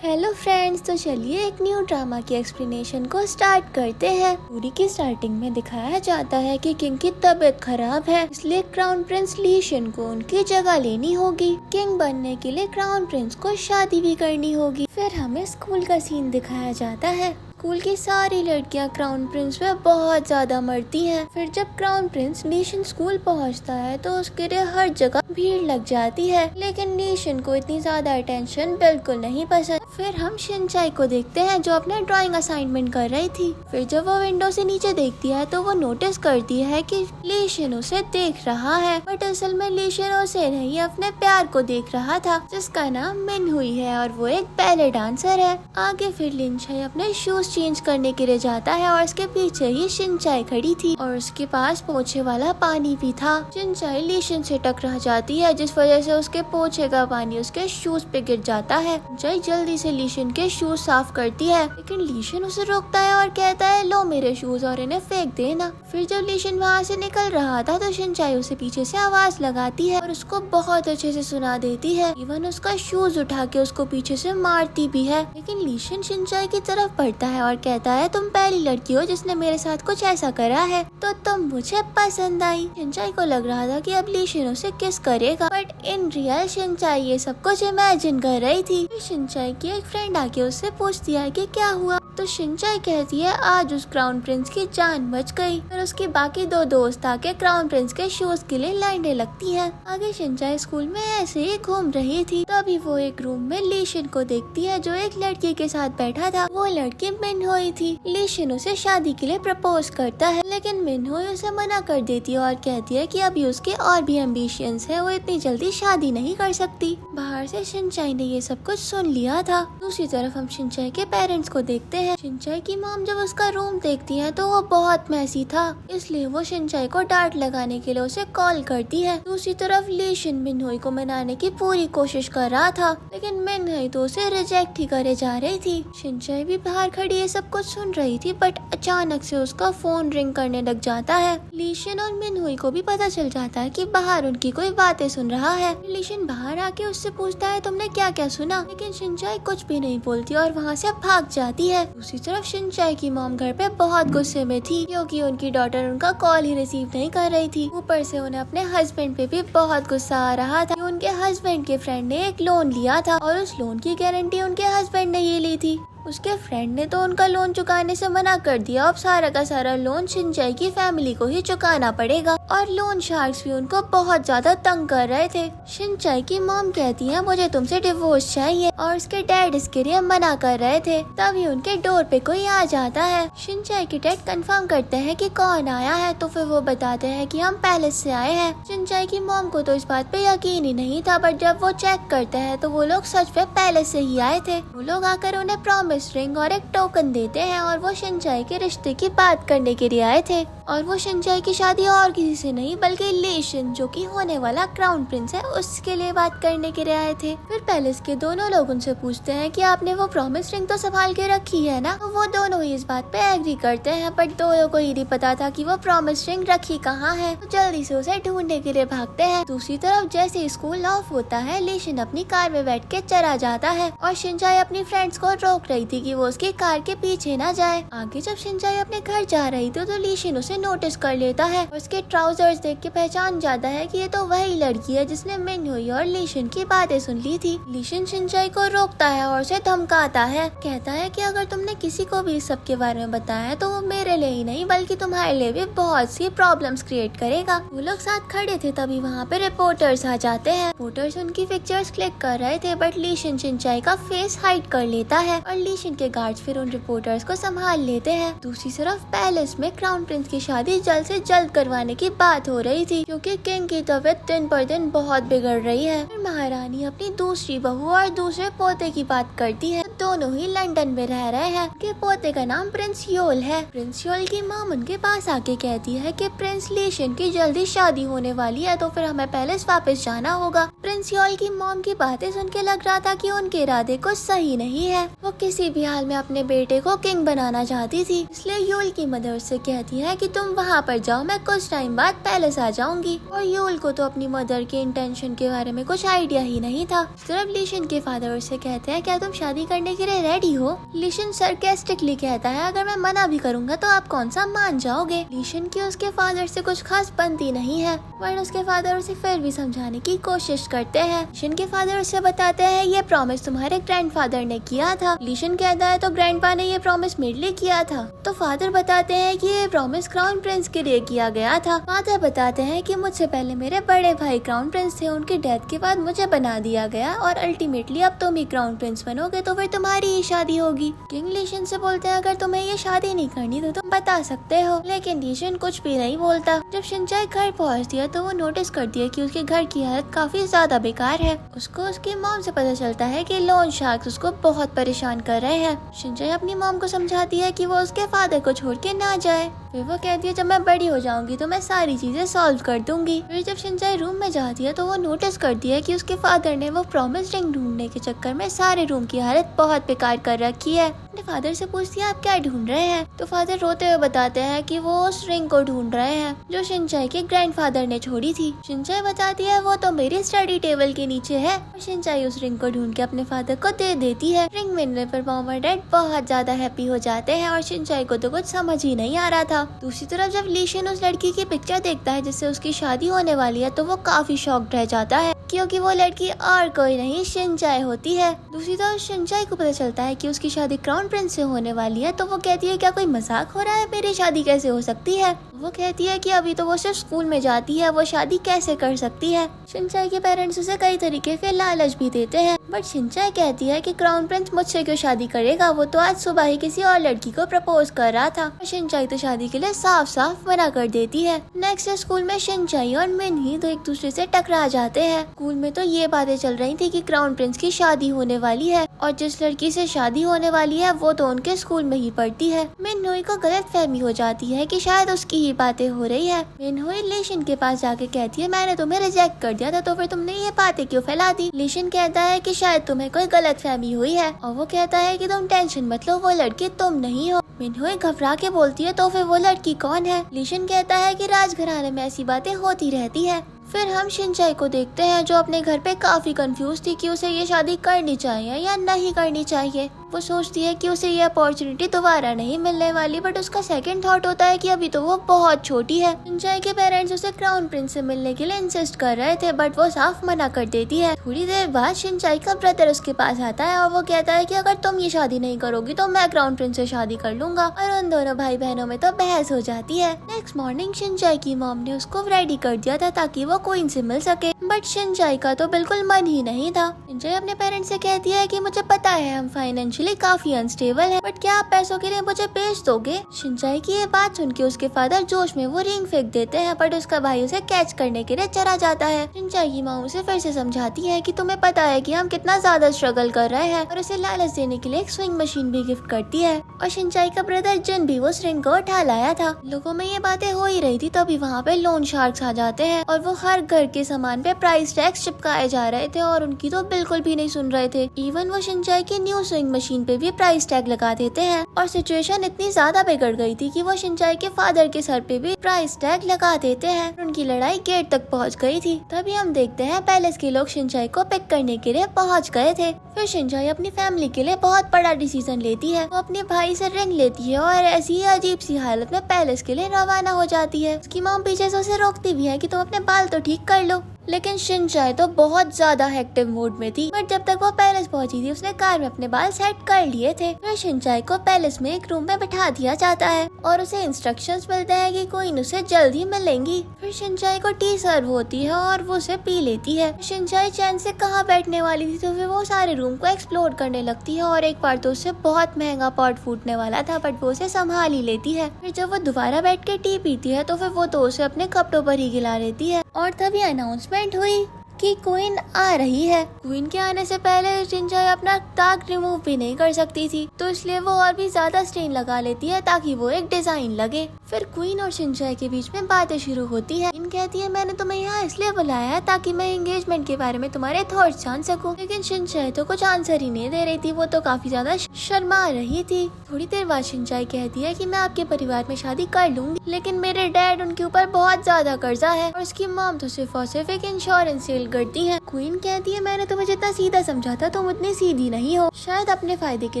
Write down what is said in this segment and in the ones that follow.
Hello friends, तो चलिए एक न्यू ड्रामा की एक्सप्लेनेशन को स्टार्ट करते हैं। पूरी की स्टार्टिंग में दिखाया जाता है कि किंग की तबीयत खराब है, इसलिए क्राउन प्रिंस ली शिन को उनकी जगह लेनी होगी। किंग बनने के लिए क्राउन प्रिंस को शादी भी करनी होगी। फिर हमें स्कूल का सीन दिखाया जाता है। स्कूल की सारी लड़कियां क्राउन प्रिंस पे बहुत ज्यादा मरती हैं। फिर जब क्राउन प्रिंस लीशन स्कूल पहुंचता है तो उसके लिए हर जगह भीड़ लग जाती है, लेकिन लीशन को इतनी ज्यादा अटेंशन बिल्कुल नहीं पसंद। फिर हम शिनचाई को देखते हैं जो अपना ड्राइंग असाइनमेंट कर रही थी। फिर जब वो विंडो से नीचे देखती है तो वो नोटिस करती है कि लीशन उसे देख रहा है, बट असल में लीशन उसे नहीं अपने प्यार को देख रहा था, जिसका नाम मिन हुई है और वो एक बैले डांसर है। आगे फिर लिनचाई अपने शूज चेंज करने के लिए जाता है और उसके पीछे ही शिनचाई खड़ी थी और उसके पास पोछे वाला पानी भी था। शिनचाई लीशन से टकरा जाती है, जिस वजह से उसके पोछे का पानी उसके शूज पे गिर जाता है। शिनचाई जल्दी से लीशन के शूज साफ करती है, लेकिन लीशन उसे रोकता है और कहता है, लो मेरे शूज और इन्हें फेंक देना। फिर जब लीशन वहाँ से निकल रहा था तो शिनचाई उसे पीछे से आवाज लगाती है और उसको बहुत अच्छे से सुना देती है। इवन उसका शूज उठा के उसको पीछे से मारती भी है, लेकिन लीशन शिनचाई की तरफ बढ़ता है और कहता है, तुम पहली लड़की हो जिसने मेरे साथ कुछ ऐसा करा है, तो तुम मुझे पसंद आई। शिनचाई को लग रहा था कि अब लीशन उसे किस करेगा, बट इन रियल शिनचाई ये सब कुछ इमेजिन कर रही थी। शिनचाई की एक फ्रेंड आके उससे पूछती है कि क्या हुआ, तो शिनचाई कहती है आज उस क्राउन प्रिंस की जान बच गई। फिर उसकी बाकी दो दोस्त आके क्राउन प्रिंस के शूज के लिए लड़ने लगती हैं। आगे शिनचाई स्कूल में ऐसे ही घूम रही थी, तभी वो एक रूम में लीशन को देखती है जो एक लड़की के साथ बैठा था। वो लड़की मिन हुई थी। लीशन उसे शादी के लिए प्रपोज करता है, लेकिन मिन हुई उसे मना कर देती है और कहती है कि अभी उसके और भी एम्बिशंस है, वो इतनी जल्दी शादी नहीं कर सकती। बाहर से शिनचाई ने ये सब कुछ सुन लिया था। दूसरी तरफ हम शिनचाई के पेरेंट्स को देखते हैं। शिनचाई की मॉम जब उसका रूम देखती है तो वो बहुत मैसी था, इसलिए वो शिनचाई को डांट लगाने के लिए उसे कॉल करती है। दूसरी तरफ लीशन मिनहुई को मनाने की पूरी कोशिश कर रहा था, लेकिन मिनहुई तो उसे रिजेक्ट ही करे जा रही थी। शिनचाई भी बाहर खड़ी ये सब कुछ सुन रही थी, बट अचानक से उसका फोन रिंग करने लग जाता है। लीशन और मिनहुई को भी पता चल जाता है कि बाहर उनकी कोई बातें सुन रहा है। लीशन बाहर आके उससे पूछता है, तुमने क्या क्या सुना, लेकिन शिनचाई कुछ भी नहीं बोलती और वहाँ से भाग जाती है। दूसरी तरफ शिनचाई की मॉम घर पे बहुत गुस्से में थी, क्योंकि उनकी डॉटर उनका कॉल ही रिसीव नहीं कर रही थी। ऊपर से उन्हें अपने हस्बैंड पे भी बहुत गुस्सा आ रहा था। उनके हस्बैंड के फ्रेंड ने एक लोन लिया था और उस लोन की गारंटी उनके हस्बैंड ने ही ली थी। उसके फ्रेंड ने तो उनका लोन चुकाने से मना कर दिया। अब सारा का सारा लोन शिनचाई की फैमिली को ही चुकाना पड़ेगा और लोन शार्क्स भी उनको बहुत ज्यादा तंग कर रहे थे। शिनचाई की मॉम कहती है, मुझे तुमसे डिवोर्स चाहिए, और उसके डैड इसके लिए मना कर रहे थे। तभी उनके डोर पे कोई आ जाता है। शिनचाई के डैड कंफर्म करते हैं कि कौन आया है, तो फिर वो बताते हैं कि हम पैलेस से आए हैं। शिनचाई की मॉम को तो इस बात पे यकीन ही नहीं था, बट जब वो चेक करते हैं तो वो लोग सच में पैलेस से ही आए थे। वो लोग आकर उन्हें प्रॉमिस रिंग और एक टोकन देते हैं और वो शिनचाई के रिश्ते की बात करने के लिए आए थे। और वो शिनचाई की शादी और किसी से नहीं बल्कि लीशन, जो कि होने वाला क्राउन प्रिंस है, उसके लिए बात करने के लिए आए थे। फिर पैलेस के दोनों लोग उनसे पूछते हैं कि आपने वो प्रॉमिस रिंग तो संभाल के रखी है ना। तो वो दोनों ही इस बात पे एग्री करते हैं, बट दोनों को ये नहीं पता था कि वो प्रॉमिस रिंग रखी कहाँ है। तो जल्दी से उसे ढूंढने के लिए भागते हैं। दूसरी तरफ जैसे स्कूल ऑफ होता है, लीशन अपनी कार में बैठ के चला जाता है और शिनचाई अपनी फ्रेंड्स को रोक रही थी कि वो उसकी कार के पीछे ना जाए। आगे जब शिनचाई अपने घर जा रही थी तो लीशन उसे नोटिस कर लेता है और उसके ट्राउजर्स देख के पहचान जाता है कि ये तो वही लड़की है जिसने मिनहुई और लीशन की बातें सुन ली थी। लीशन शिनचाई को रोकता है और उसे धमकाता है, कहता है कि अगर तुमने किसी को भी इस सब के बारे में बताया है तो वो मेरे लिए ही नहीं बल्कि तुम्हारे लिए भी बहुत सी प्रॉब्लम्स क्रिएट करेगा। वो लोग साथ खड़े थे, तभी वहाँ पे रिपोर्टर्स आ जाते हैं। रिपोर्टर्स उनकी पिक्चर्स क्लिक कर रहे थे, बट लीशन शिनचाई का फेस हाइड कर लेता है और लीशन के गार्ड्स फिर उन रिपोर्टर्स को संभाल लेते हैं। दूसरी तरफ पैलेस में क्राउन प्रिंस की शादी जल्द से जल्द करवाने की बात हो रही थी, क्योंकि किंग की तबीयत दिन पर दिन बहुत बिगड़ रही है। फिर महारानी अपनी दूसरी बहू और दूसरे पोते की बात करती है। दोनों ही लंदन में रह रहे हैं। उनके पोते का नाम प्रिंस योल है। प्रिंस योल की मॉम उनके पास आके कहती है कि प्रिंस लीशन की जल्दी शादी होने वाली है, तो फिर हमें पैलेस वापस जाना होगा। प्रिंस योल की मॉम की बातें सुन के लग रहा था कि उनके इरादे कुछ सही नहीं है। वो किसी भी हाल में अपने बेटे को किंग बनाना चाहती थी, इसलिए योल की मदर से कहती है कि तुम वहाँ पर जाओ, मैं कुछ टाइम बाद पैलेस आ जाऊंगी। और यूल को तो अपनी मदर के इंटेंशन के बारे में कुछ आइडिया ही नहीं था। सिर्फ लिशन के फादर उससे कहते हैं क्या तुम शादी करने के लिए रेडी हो? लिशन सरकास्टिकली कहता है अगर मैं मना भी करूँगा तो आप कौन सा मान जाओगे। लिशन की उसके फादर से कुछ खास बनती नहीं है, बट उसके फादर उसे फिर भी समझाने की कोशिश करते हैं। लिशन के फादर उसे बताते हैं ये प्रॉमिस तुम्हारे ग्रैंडफादर ने किया था। लिशन कहता है तो ग्रैंडपा ने ये प्रॉमिस मेरे लिए किया था। तो फादर बताते हैं कि ये प्रॉमिस क्राउन प्रिंस के लिए किया गया था। फादर बताते हैं कि मुझसे पहले मेरे बड़े भाई क्राउन प्रिंस थे, उनकी डेथ के बाद मुझे बना दिया गया और अल्टीमेटली अब तुम ही क्राउन प्रिंस बनोगे तो फिर तुम्हारी ही शादी होगी। किंग लिशन से बोलते हैं अगर तुम्हें ये शादी नहीं करनी तो तुम बता सकते हो, लेकिन लिशन कुछ भी नहीं बोलता। जब शिनचाई घर पहुँचती है तो वो नोटिस करती है कि उसके घर की हालत काफी ज्यादा बेकार है। उसको उसकी मॉम से पता चलता है कि लोन शार्क्स उसको बहुत परेशान कर रहे हैं। शिनचाई अपनी मॉम को समझाती है कि वो उसके फादर को छोड़ के ना जाए। फिर वो कहती है जब मैं बड़ी हो जाऊंगी तो मैं सारी चीजें सॉल्व कर दूंगी। फिर जब शिनचाई रूम में जाती है तो वो नोटिस करती है कि उसके फादर ने वो प्रॉमिस रिंग ढूंढने के चक्कर में सारे रूम की हालत बहुत बेकार कर रखी है। अपने फादर से पूछती है आप क्या ढूंढ रहे हैं? तो फादर रोते हुए बताते हैं कि वो उस रिंग को ढूंढ रहे हैं जो शिनचाई के ग्रैंडफादर ने छोड़ी थी। शिनचाई बताती है वो तो मेरी स्टडी टेबल के नीचे है। और शिनचाई उस रिंग को ढूंढ के अपने फादर को दे देती है। रिंग मिलने पर मॉम और डैड बहुत ज्यादा हैप्पी हो जाते हैं और शिनचाई को तो कुछ समझ ही नहीं आ रहा था। दूसरी तरफ जब लिशन उस लड़की की पिक्चर देखता है जिससे उसकी शादी होने वाली है तो वो काफी शॉक्ड रह जाता है क्योंकि वो लड़की और कोई नहीं शिनचाई होती है। दूसरी तरफ शिनचाई को पता चलता है कि उसकी शादी क्राउन प्रिंस से होने वाली है तो वो कहती है क्या कोई मजाक हो रहा है, मेरी शादी कैसे हो सकती है? वो कहती है कि अभी तो वो सिर्फ स्कूल में जाती है, वो शादी कैसे कर सकती है। शिनचाई के पेरेंट्स उसे कई तरीके के लालच भी देते हैं, बट शिनचाई कहती है कि क्राउन प्रिंस मुझसे क्यों शादी करेगा, वो तो आज सुबह ही किसी और लड़की को प्रपोज कर रहा था। शिनचाई तो शादी के लिए साफ साफ मना कर देती है। नेक्स्ट स्कूल में शिनचाई और मिनही तो एक दूसरे से टकरा जाते हैं। स्कूल में तो ये बातें चल रही थी कि क्राउन प्रिंस की शादी होने वाली है और जिस लड़की से शादी होने वाली है वो तो उनके स्कूल में ही पढ़ती है। मिनहुई को गलतफहमी हो जाती है कि शायद उसकी ही बातें हो रही है। मिनहुई लिशन के पास जाके कहती है मैंने तुम्हें रिजेक्ट कर दिया था तो फिर तुमने ये बातें क्यों फैला दी? लिशन कहता है कि शायद तुम्हें कोई गलतफहमी हुई है और वो कहता है कि तुम टेंशन मत लो, वो लड़की तुम नहीं हो। मिनहुई घबरा के बोलती है तो फिर वो लड़की कौन है? लिशन कहता है कि राजघराने में ऐसी बातें होती रहती है। फिर हम शिनचाई को देखते हैं जो अपने घर पे काफी कंफ्यूज थी कि उसे ये शादी करनी चाहिए या नहीं करनी चाहिए। वो सोचती है कि उसे ये अपॉर्चुनिटी दोबारा नहीं मिलने वाली, बट उसका सेकंड थॉट होता है कि अभी तो वो बहुत छोटी है। शिनचाई के पेरेंट्स उसे क्राउन प्रिंस से मिलने के लिए इंसिस्ट कर रहे थे बट वो साफ मना कर देती है। थोड़ी देर बाद शिनचाई का ब्रदर उसके पास आता है और वो कहता है कि अगर तुम ये शादी नहीं करोगी तो मैं क्राउन प्रिंस से शादी कर लूंगा और उन दोनों भाई बहनों में तो बहस हो जाती है। नेक्स्ट मॉर्निंग शिनचाई की मॉम ने उसको रेडी कर दिया था ताकि वो क्वीन से मिल सके, बट शिनचाई का तो बिल्कुल मन ही नहीं था। शिनचाई अपने पेरेंट्स से कहती है कि मुझे पता है हम फाइनेंशियली काफी अनस्टेबल है, बट क्या आप पैसों के लिए मुझे बेच दोगे? शिनचाई की ये बात सुन के उसके फादर जोश में वो रिंग फेंक देते हैं, बट उसका भाई उसे कैच करने के लिए चला जाता है। शिनचाई की माँ उसे फिर से समझाती है कि तुम्हें पता है कि हम कितना ज्यादा स्ट्रगल कर रहे हैं और उसे लालच देने के लिए एक स्विंग मशीन भी गिफ्ट करती है। और शिनचाई का ब्रदर जिन भी उस रिंग को उठा लाया था। लोगों में ये बातें हो ही रही थी तभी वहाँ पे लोन शार्क्स आ जाते हैं और वो हर घर के सामान पे प्राइस टैक्स चिपकाए जा रहे थे और उनकी तो बिल्कुल भी नहीं सुन रहे थे। इवन वो शिनचाई की न्यू स्विंग मशीन पे भी प्राइस टैग लगा देते हैं और सिचुएशन इतनी ज्यादा बिगड़ गई थी कि वो शिनचाई के फादर के सर पे भी प्राइस टैग लगा देते हैं। उनकी लड़ाई गेट तक पहुंच गई थी। तभी हम देखते हैं पैलेस के लोग शिनचाई को पिक करने के लिए पहुंच गए थे। फिर शिनचाई अपनी फैमिली के लिए बहुत बड़ा डिसीजन लेती है। वो अपने भाई से रिंग लेती है और ऐसी ही अजीब सी हालत में पैलेस के लिए रवाना हो जाती है। उसकी मॉम पीछे से उसे रोकती भी है कि तुम अपने बाल तो ठीक कर लो, लेकिन शिनचाई तो बहुत ज्यादा एक्टिव मूड में थी। बट जब तक वो पैलेस पहुंची थी उसने कार में अपने बाल सेट कर लिए थे। फिर शिनचाई को पैलेस में एक रूम में बिठा दिया जाता है और उसे इंस्ट्रक्शंस मिलते हैं कि क्वीन उसे जल्द ही मिलेंगी। फिर शिनचाई को टी सर्व होती है और वो उसे पी लेती है। शिनचाई चैन से कहाँ बैठने वाली थी तो फिर वो सारे रूम को एक्सप्लोर करने लगती है और एक बार तो उससे बहुत महंगा पॉट फूटने वाला था बट वो उसे संभाल ही लेती है। फिर जब वो दोबारा बैठ के टी पीती है तो फिर वो तो उसे अपने कपड़ों पर ही गिला लेती है और तभी अनाउंसमेंट हुई कि क्वीन आ रही है। क्वीन के आने से पहले शिनचाई अपना दाग रिमूव भी नहीं कर सकती थी तो इसलिए वो और भी ज्यादा स्टेन लगा लेती है ताकि वो एक डिजाइन लगे। फिर क्वीन और शिनचाई के बीच में बातें शुरू होती है। इन कहती है मैंने तुम्हें यहाँ इसलिए बुलाया है ताकि मैं एंगेजमेंट के बारे में तुम्हारे थॉट्स जान सकूं। लेकिन शिनचाई तो कुछ आंसर ही नहीं दे रही थी, वो तो काफी ज्यादा शर्मा रही थी। थोड़ी देर बाद शिनचाई कहती है कि मैं आपके परिवार में शादी कर लूंगी, लेकिन मेरे डैड उनके ऊपर बहुत ज्यादा कर्जा है और उसकी मॉम तो सिर्फ और सिर्फ एक इंश्योरेंस सेल करती है। क्वीन कहती है मैंने तुम्हें जितना सीधा समझा था तुम उतनी सीधी नहीं हो, शायद अपने फायदे के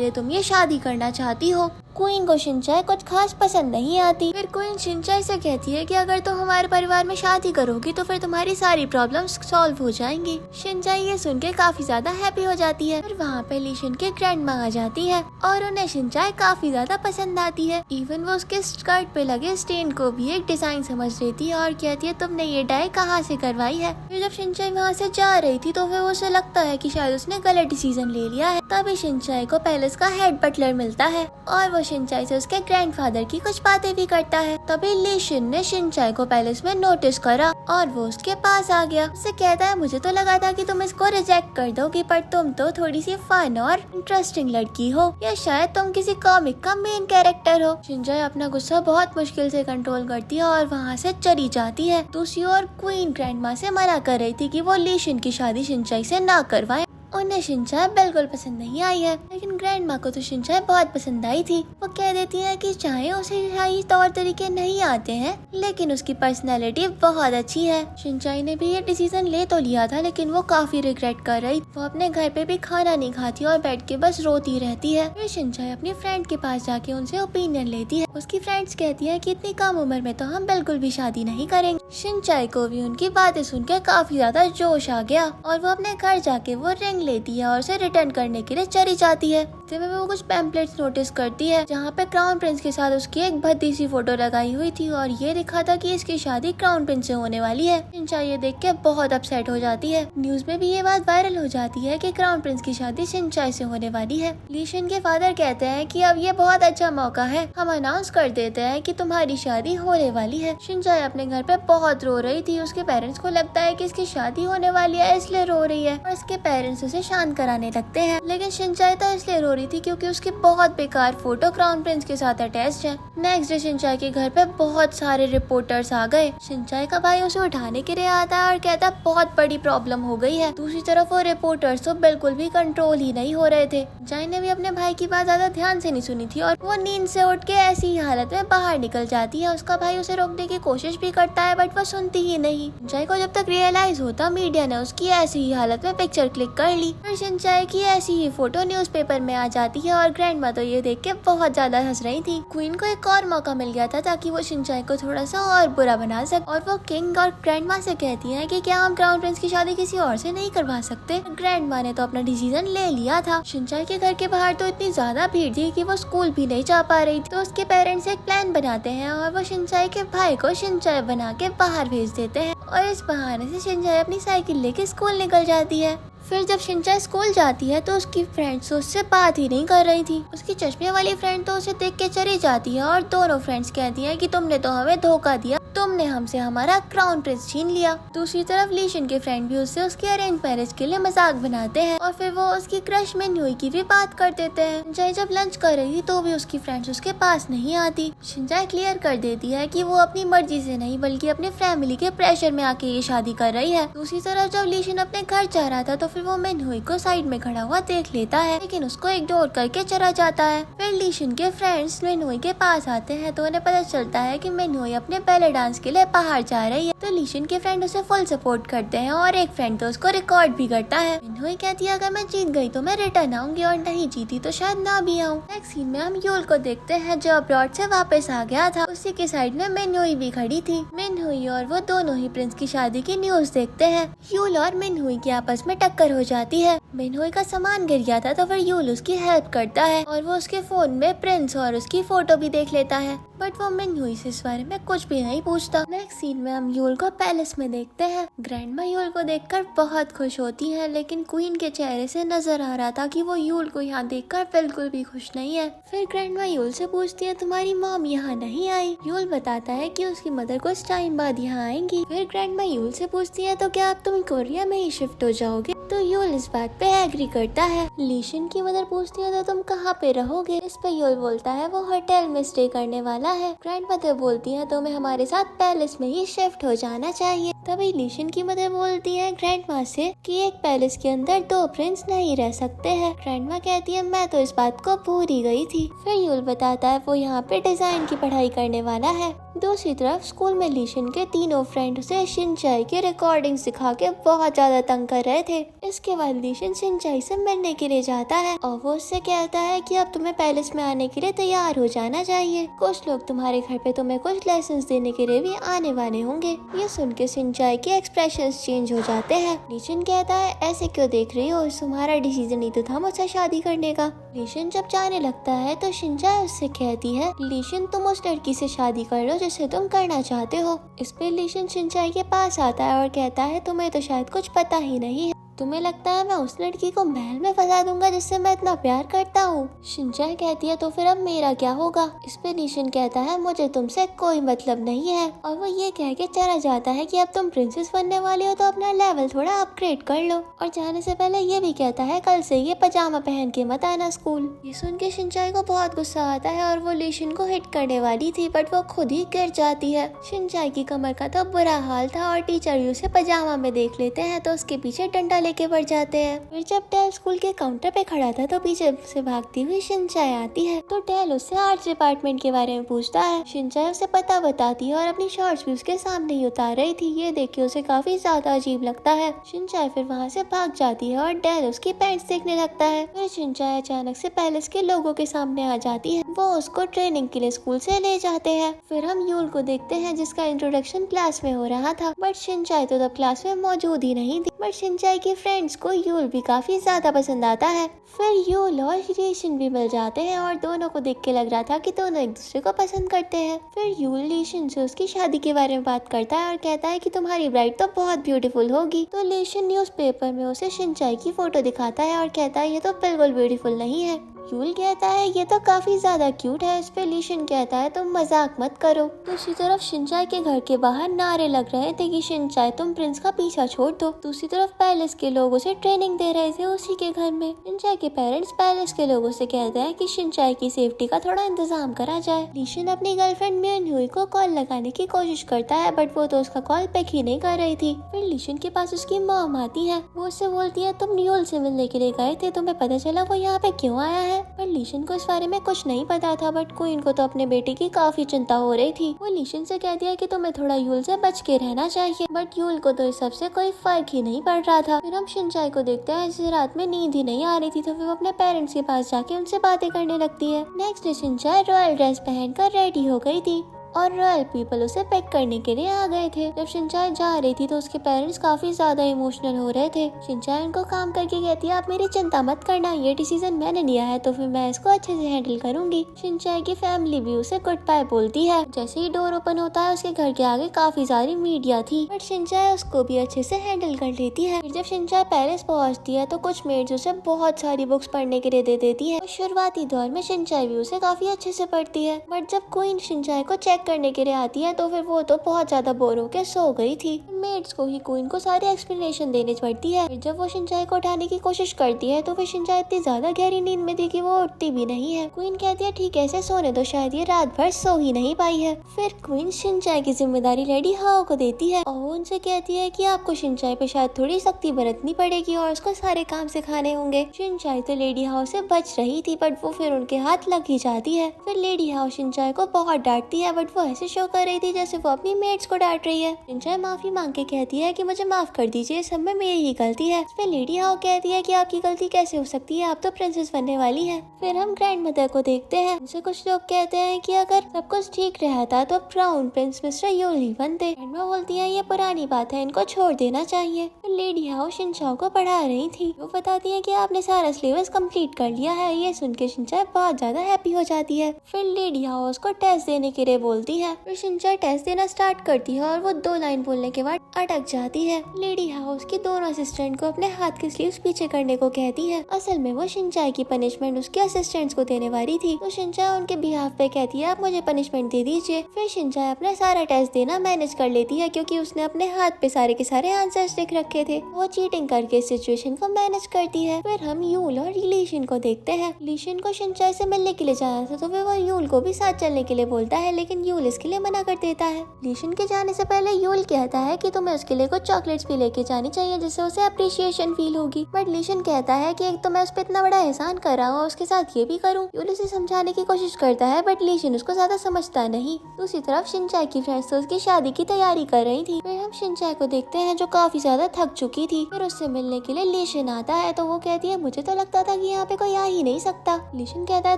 लिए तुम ये शादी करना चाहती हो। क्वीन को शिनचाई कुछ खास पसंद नहीं आती। फिर क्वीन शिनचाई से कहती है कि अगर तुम हमारे परिवार में शादी करोगी तो फिर तुम्हारी सारी प्रॉब्लम्स सॉल्व हो जाएंगी। शिनचाई ये सुन के काफी ज्यादा हैप्पी हो जाती है। फिर वहाँ पे लीशन के ग्रैंडमा आ जाती है और उन्हें शिनचाई काफी ज्यादा पसंद आती है। इवन वो उसके स्कर्ट पे लगे स्टेन को भी एक डिजाइन समझ लेती है और कहती है तुमने ये डाई कहाँ से करवाई है। फिर जब शिनचाई वहाँ से जा रही थी तो फिर उसे लगता है कि शायद उसने गलत डिसीजन ले लिया है। तभी शिनचाई को पैलेस का हेड बटलर मिलता है और वो शिनचाई से उसके ग्रैंडफादर की कुछ बातें भी करता है। तभी लीशन ने शिनचाई को पैलेस में नोटिस करा और वो उसके पास आ गया। उससे कहता है मुझे तो लगा था कि तुम इसको रिजेक्ट कर दोगी, पर तुम तो थोड़ी सी फन और इंटरेस्टिंग लड़की हो, या शायद तुम किसी कॉमिक का मेन कैरेक्टर हो। शिनचाई अपना गुस्सा बहुत मुश्किल से कंट्रोल करती है और वहाँ से चली जाती है। दूसरी ओर क्वीन ग्रैंडमा से मना कर रही थी कि वो लीशन की शादी शिनचाई से ना करवाए। उन्हें शिनचाई बिल्कुल पसंद नहीं आई है, लेकिन ग्रैंडमा को तो शिनचाई बहुत पसंद आई थी। वो कह देती है कि चाहे उसे शाही तौर तरीके नहीं आते हैं, लेकिन उसकी पर्सनैलिटी बहुत अच्छी है। शिनचाई ने भी ये डिसीजन ले तो लिया था, लेकिन वो काफी रिग्रेट कर रही। वो अपने घर पे भी खाना नहीं खाती और बैठ के बस रोती रहती है। फिर शिनचाई अपनी फ्रेंड के पास जाके उनसे ओपिनियन लेती है। उसकी फ्रेंड्स कहती है कि इतनी कम उम्र में तो हम बिल्कुल भी शादी नहीं करेंगे। शिनचाई को भी उनकी बातें सुनकर काफी ज्यादा जोश आ गया और वो अपने घर जाके वो रिंग लेती है और उसे रिटर्न करने के लिए चली जाती है। तभी वो कुछ पैम्पलेट्स नोटिस करती है जहाँ पे क्राउन प्रिंस के साथ उसकी एक भद्दी सी फोटो लगाई हुई थी और ये लिखा था कि इसकी शादी क्राउन प्रिंस से होने वाली है। शिनचाई ये देख के बहुत अपसेट हो जाती है। न्यूज में भी ये बात वायरल हो जाती है कि क्राउन प्रिंस की शादी शिनचाई से होने वाली है। लीशन के फादर कहते हैं कि अब ये बहुत अच्छा मौका है, हम अनाउंस कर देते हैं कि तुम्हारी शादी होने वाली है। शिनचाई अपने घर पे बहुत रो रही थी। उसके पेरेंट्स को लगता है कि इसकी शादी होने वाली है इसलिए रो रही है और इसके पेरेंट्स उसे शांत कराने लगते हैं। लेकिन शिनचाई तो इसलिए रो रही थी क्योंकि उसकी बहुत बेकार फोटो क्राउन प्रिंस के साथ अटैच्ड है। नेक्स्ट डे शिनचाई के घर पे बहुत सारे रिपोर्टर्स आ गए। शिनचाई का भाई उसे उठाने के लिए आता है और कहता है बहुत बड़ी प्रॉब्लम हो गई है। दूसरी तरफ वो रिपोर्टर्स तो बिल्कुल भी कंट्रोल ही नहीं हो रहे थे। शिनचाई ने भी अपने भाई की बात ज्यादा ध्यान से नहीं सुनी थी और वो नींद से उठ के ऐसी ही हालत में बाहर निकल जाती है। उसका भाई उसे रोकने की कोशिश भी करता है बट वो सुनती ही नहीं। शिनचाई को जब तक रियलाइज होता मीडिया ने उसकी ऐसी ही हालत में पिक्चर क्लिक कर ली। फिर शिनचाई की ऐसी ही फोटो न्यूज़पेपर में आ जाती है और ग्रैंडमा तो ये देख के बहुत ज्यादा हंस रही थी। क्वीन को एक और मौका मिल गया था ताकि वो शिनचाई को थोड़ा सा और बुरा बना सके और वो किंग और ग्रैंडमा से कहती है कि क्या हम क्राउन प्रिंस की शादी किसी और से नहीं करवा सकते। ग्रैंडमा ने तो अपना डिसीजन ले लिया था। शिनचाई के घर के बाहर तो इतनी ज्यादा भीड़ थी कि वो स्कूल भी नहीं जा पा रही थी। तो उसके पेरेंट्स एक प्लान बनाते हैं और वो शिनचाई के भाई को शिनचाई बना के बाहर भेज देते हैं और इस बहाने से शिनचाई अपनी साइकिल लेके स्कूल निकल जाती है। फिर जब शिनचाई स्कूल जाती है तो उसकी फ्रेंड्स उससे बात ही नहीं कर रही थी। उसकी चश्मे वाली फ्रेंड तो उसे देख के चली जाती है और दोनों फ्रेंड्स कहती हैं कि तुमने तो हमें धोखा दिया, तुमने हमसे हमारा क्राउन प्रिंस छीन लिया। दूसरी तरफ लीशन के फ्रेंड भी उससे उसके अरेंज मैरिज के लिए मजाक बनाते हैं और फिर वो उसकी क्रश मिन्हुई की भी बात कर देते हैं। शिनचाई जब लंच कर रही थी तो भी उसकी फ्रेंड्स उसके पास नहीं आती। शिनचाई क्लियर कर देती है कि वो अपनी मर्जी से नहीं बल्कि अपने फैमिली के प्रेशर में आके ये शादी कर रही है। दूसरी तरफ जब लीशन अपने घर जा रहा था तो फिर वो मिन्हुई को साइड में खड़ा हुआ देख लेता है, लेकिन उसको इग्नोर करके चला जाता है। फिर लीशन के फ्रेंड्स मिन्हुई के पास आते हैं तो उन्हें पता चलता है कि मिन्हुई अपने बैले डांस के लिए बाहर जा रही है। तो लीशन के फ्रेंड उसे फुल सपोर्ट करते हैं और एक फ्रेंड तो उसको रिकॉर्ड भी करता है। मिन्हुई कहती है अगर मैं जीत गई तो मैं रिटर्न आऊंगी और नहीं जीती तो शायद ना भी आऊँ। नेक्स्ट सीन में हम यूल को देखते हैं जो अब्रॉड से वापस आ गया था। उसी के साइड में मिन्हुई भी खड़ी थी। मिन्हुई और वो दोनों ही प्रिंस की शादी की न्यूज देखते हैं। यूल और मिन्हुई की आपस में टक्कर हो जाती है। मिन्हुई का सामान गिर गया था तो फिर यूल उसकी हेल्प करता है और वो उसके फोन में प्रिंस और उसकी फोटो भी देख लेता है, बट वो मिन्हुई से इस बारे में कुछ भी नहीं पूछता। नेक्स्ट सीन में हम यूल को पैलेस में देखते हैं। ग्रैंडमा यूल को देखकर बहुत खुश होती है, लेकिन क्वीन के चेहरे से नजर आ रहा था कि वो यूल को यहाँ देखकर बिल्कुल भी खुश नहीं है। फिर ग्रैंडमा यूल से पूछती है तुम्हारी मॉम यहाँ नहीं आई। यूल बताता है कि उसकी मदर कुछ टाइम बाद यहाँ आएंगी। फिर ग्रैंडमा यूल से पूछती है तो क्या अब तुम कोरिया में ही शिफ्ट हो जाओगे। तो यूल इस बात पे एग्री करता है। लीशन की मदर पूछती है तो तुम कहाँ पे रहोगे? इस पे यूल बोलता है वो होटल में स्टे करने वाला है। ग्रैंडमदर बोलती है तुम्हें हमारे साथ पैलेस में ही शिफ्ट हो जाना चाहिए। तभी लीशन की मदर बोलती है ग्रैंडमा से कि एक पैलेस के अंदर 2 प्रिंस नहीं रह सकते हैं। ग्रैंडमा कहती है मैं तो इस बात को भूल ही गई थी। फिर यूल बताता है वो यहाँ पे डिजाइन की पढ़ाई करने वाला है। दूसरी तरफ स्कूल में लीशन के तीनों फ्रेंड उसे शिनचाई की रिकॉर्डिंग सिखा के बहुत ज्यादा तंग कर रहे थे। इसके बाद लीशन शिनचाई से मिलने के लिए जाता है और वो उससे कहता है कि अब तुम्हें पैलेस में आने के लिए तैयार हो जाना चाहिए। कुछ लोग तुम्हारे घर पे तुम्हें कुछ लेसन्स देने के लिए भी आने वाले होंगे। ये सुन के शिनचाई के एक्सप्रेशंस चेंज हो जाते हैं। लीशन कहता है ऐसे क्यों देख रही हो? तुम्हारा डिसीजन ही तो था मुझसे शादी करने का। लीशन जब जाने लगता है तो शिनचाई उससे कहती है लीशन तुम उस लड़की से शादी कर लो जिसे तुम करना चाहते हो। इस पे लीशन शिनचाई के पास आता है और कहता है तुम्हें तो शायद कुछ पता ही नहीं है। तुम्हें लगता है मैं उस लड़की को महल में फंसा दूंगा जिससे मैं इतना प्यार करता हूँ? शिनचाई कहती है तो फिर अब मेरा क्या होगा? इस पे लीशन कहता है मुझे तुमसे कोई मतलब नहीं है और वो ये कह के चला जाता है कि अब तुम प्रिंसेस बनने वाली हो तो अपना लेवल थोड़ा अपग्रेड कर लो। और जाने से पहले ये भी कहता है कल से ये पजामा पहन के मत आना स्कूल। ये सुन के शिनचाई को बहुत गुस्सा आता है और वो लीशन को हिट करने वाली थी बट वो खुद ही गिर जाती है। शिनचाई की कमर का तो बुरा हाल था और टीचर भी उसे पजामा में देख लेते हैं तो उसके पीछे डंडा लेके बढ़ जाते हैं। फिर जब टेल स्कूल के काउंटर पे खड़ा था तो पीछे से भागती हुई शिनचाई आती है तो टेल उससे आर्ट्स डिपार्टमेंट के बारे में पूछता है। शिनचाई उसे पता बताती है और अपनी शॉर्ट्स भी उसके सामने ही उतार रही थी। ये देख के उसे काफी ज्यादा अजीब लगता है। शिनचाई फिर वहाँ से भाग जाती है और टेल उसकी पैंट्स देखने लगता है। फिर शिनचाई अचानक से पैलेस के लोगों के सामने आ जाती है। वो उसको ट्रेनिंग के लिए स्कूल से ले जाते हैं। फिर हम यूल को देखते हैं जिसका इंट्रोडक्शन क्लास में हो रहा था बट शिनचाई तो तब क्लास में मौजूद ही नहीं थी। बट शिनचाई के फ्रेंड्स को यूल भी काफी ज्यादा पसंद आता है। फिर यूल और लीशन भी मिल जाते हैं और दोनों को देख के लग रहा था कि दोनों एक दूसरे को पसंद करते हैं। फिर यूल लीशन से उसकी शादी के बारे में बात करता है और कहता है कि तुम्हारी ब्राइड तो बहुत ब्यूटीफुल होगी। तो लीशन न्यूज़पेपर में उसे शिनचाई की फोटो दिखाता है और कहता है ये तो बिल्कुल ब्यूटीफुल नहीं है। यूल कहता है ये तो काफी ज्यादा क्यूट है। इस पे लीशन कहता है तुम मजाक मत करो। दूसरी तरफ शिनचाई के घर के बाहर नारे लग रहे थे कि शिनचाई तुम प्रिंस का पीछा छोड़ दो। दूसरी तरफ पैलेस के लोग उसे ट्रेनिंग दे रहे थे उसी के घर में। शिनचाई के पेरेंट्स पैलेस के लोगों से कहते हैं कि शिनचाई की सेफ्टी का थोड़ा इंतजाम करा जाए। लीशन अपनी गर्लफ्रेंड मिनहुई को कॉल लगाने की कोशिश करता है बट वो तो उसका कॉल पिक ही नहीं कर रही थी। फिर लीशन के पास उसकी मॉम आती है। वो उससे बोलती है तुम यूल से मिलने के लिए गए थे, तुम्हें पता चला वो यहाँ पे क्यों आया है? पर लीशन को इस बारे में कुछ नहीं पता था बट क्वीन को तो अपने बेटे की काफी चिंता हो रही थी। वो लीशन से कहती है कि तुम्हें थोड़ा यूल से बच के रहना चाहिए बट यूल को तो इस सब से कोई फर्क ही नहीं पड़ रहा था। फिर हम शिनचाई को देखते हैं जिसे रात में नींद ही नहीं आ रही थी तो फिर वो अपने पेरेंट्स के पास जाके उनसे बातें करने लगती है। नेक्स्ट डे शिनचाई रॉयल ड्रेस पहनकर रेडी हो गई थी और रॉयल पीपल उसे पिक करने के लिए आ गए थे। जब शिनचाई जा रही थी तो उसके पेरेंट्स काफी ज्यादा इमोशनल हो रहे थे। शिनचाई उनको काम करके कहती है आप मेरी चिंता मत करना, ये डिसीजन मैंने लिया है तो फिर मैं इसको अच्छे से हैंडल करूंगी। शिनचाई की फैमिली भी उसे गुड बाय बोलती है। जैसे ही डोर ओपन होता है उसके घर के आगे काफी सारी मीडिया थी बट शिनचाई उसको भी अच्छे से हैंडल कर लेती है। फिर जब शिनचाई पैलेस पहुँचती है तो कुछ मेड्स उसे बहुत सारी बुक्स पढ़ने के लिए दे देती है। शुरुआती दौर में शिनचाई भी उसे काफी अच्छे से पढ़ती है बट जब क्वीन शिनचाई को चेक करने के लिए आती है तो फिर वो तो बहुत ज्यादा बोर होकर सो गई थी। मेड्स को ही क्वीन को सारी एक्सप्लेनेशन देनी पड़ती है। फिर जब वो शिनचाई को उठाने की कोशिश करती है तो फिर शिनचाई इतनी ज्यादा गहरी नींद में थी कि वो उठती भी नहीं है। क्वीन कहती है ठीक है ऐसे सोने दो, शायद ये रात भर सो ही नहीं पाई है। फिर क्वीन शिनचाई की जिम्मेदारी लेडी हाओ को देती है और वो उनसे कहती है कि आपको शिनचाई पे शायद थोड़ी सख्ती बरतनी पड़ेगी और उसको सारे काम सिखाने होंगे। शिनचाई तो लेडी हाओ से बच रही थी बट वो फिर उनके हाथ लग ही जाती है। फिर लेडी हाओ शिनचाई को बहुत डांटती है बट वो ऐसे शो कर रही थी जैसे वो अपनी मेट्स को डांट रही है। शिनचाई माफी मांग के कहती है कि मुझे माफ कर दीजिए, सब में मेरी ही गलती है। फिर लेडी हाओ कहती है कि आपकी गलती कैसे हो सकती है, आप तो प्रिंसेस बनने वाली है। फिर हम ग्रैंड मदर को देखते हैं। उनसे कुछ लोग कहते हैं कि अगर सब कुछ ठीक रहता तो क्राउन प्रिंस मिस्टर यूल ही बनते। ग्रैंडमा बोलती है ये पुरानी बात है, इनको छोड़ देना चाहिए। फिर लेडी हाओ शिनचाई को पढ़ा रही थी। वो बताती है कि आपने सारा सिलेबस कंप्लीट कर लिया है। ये सुन के शिनचाई बहुत ज्यादा हैप्पी हो जाती है। फिर लेडी हाओ उसको टेस्ट देने के लिए बोलती बोलती है। फिर शिनचाई टेस्ट देना स्टार्ट करती है और वो 2 लाइन बोलने के बाद अटक जाती है। लेडी हाउस की दोनों असिस्टेंट को अपने हाथ के स्लीव्स पीछे करने को कहती है। असल में वो शिनचाई की पनिशमेंट उसके असिस्टेंट्स को देने वाली थी, तो शिनचाई उनके बिहाफ पे कहती है आप मुझे पनिशमेंट दे दीजिए। फिर शिनचाई अपना सारा टेस्ट देना मैनेज कर लेती है क्योंकि उसने अपने हाथ पे सारे के सारे आंसर्स लिख रखे थे। वो चीटिंग करके सिचुएशन को मैनेज करती है। फिर हम यूल और लीशन को देखते हैं। लीशन को शिनचाई से मिलने के लिए जाना था, तो फिर वो यूल को भी साथ चलने के लिए बोलता है, लेकिन यूल इसके लिए मना कर देता है। लीशन के जाने से पहले यूल कहता है कि तुम्हें उसके लिए कुछ चॉकलेट्स भी लेके जानी चाहिए जिससे उसे अप्रिशिएशन फील होगी। बट लीशन कहता है कि एक तो मैं उस पर इतना बड़ा एहसान कर रहा हूँ और उसके साथ ये भी करूँ। यूल उसे समझाने की कोशिश करता है बट लीशन उसको ज्यादा समझता नहीं। दूसरी तरफ शिनचाई की फ्रेंड्स तो उसकी शादी की तैयारी कर रही थी। फिर हम शिनचाई को देखते हैं जो काफी ज्यादा थक चुकी थी। फिर उससे मिलने के लिए लीशन आता है, तो वो कहती है मुझे तो लगता था कि यहाँ पे कोई आ ही नहीं सकता। लीशन कहता है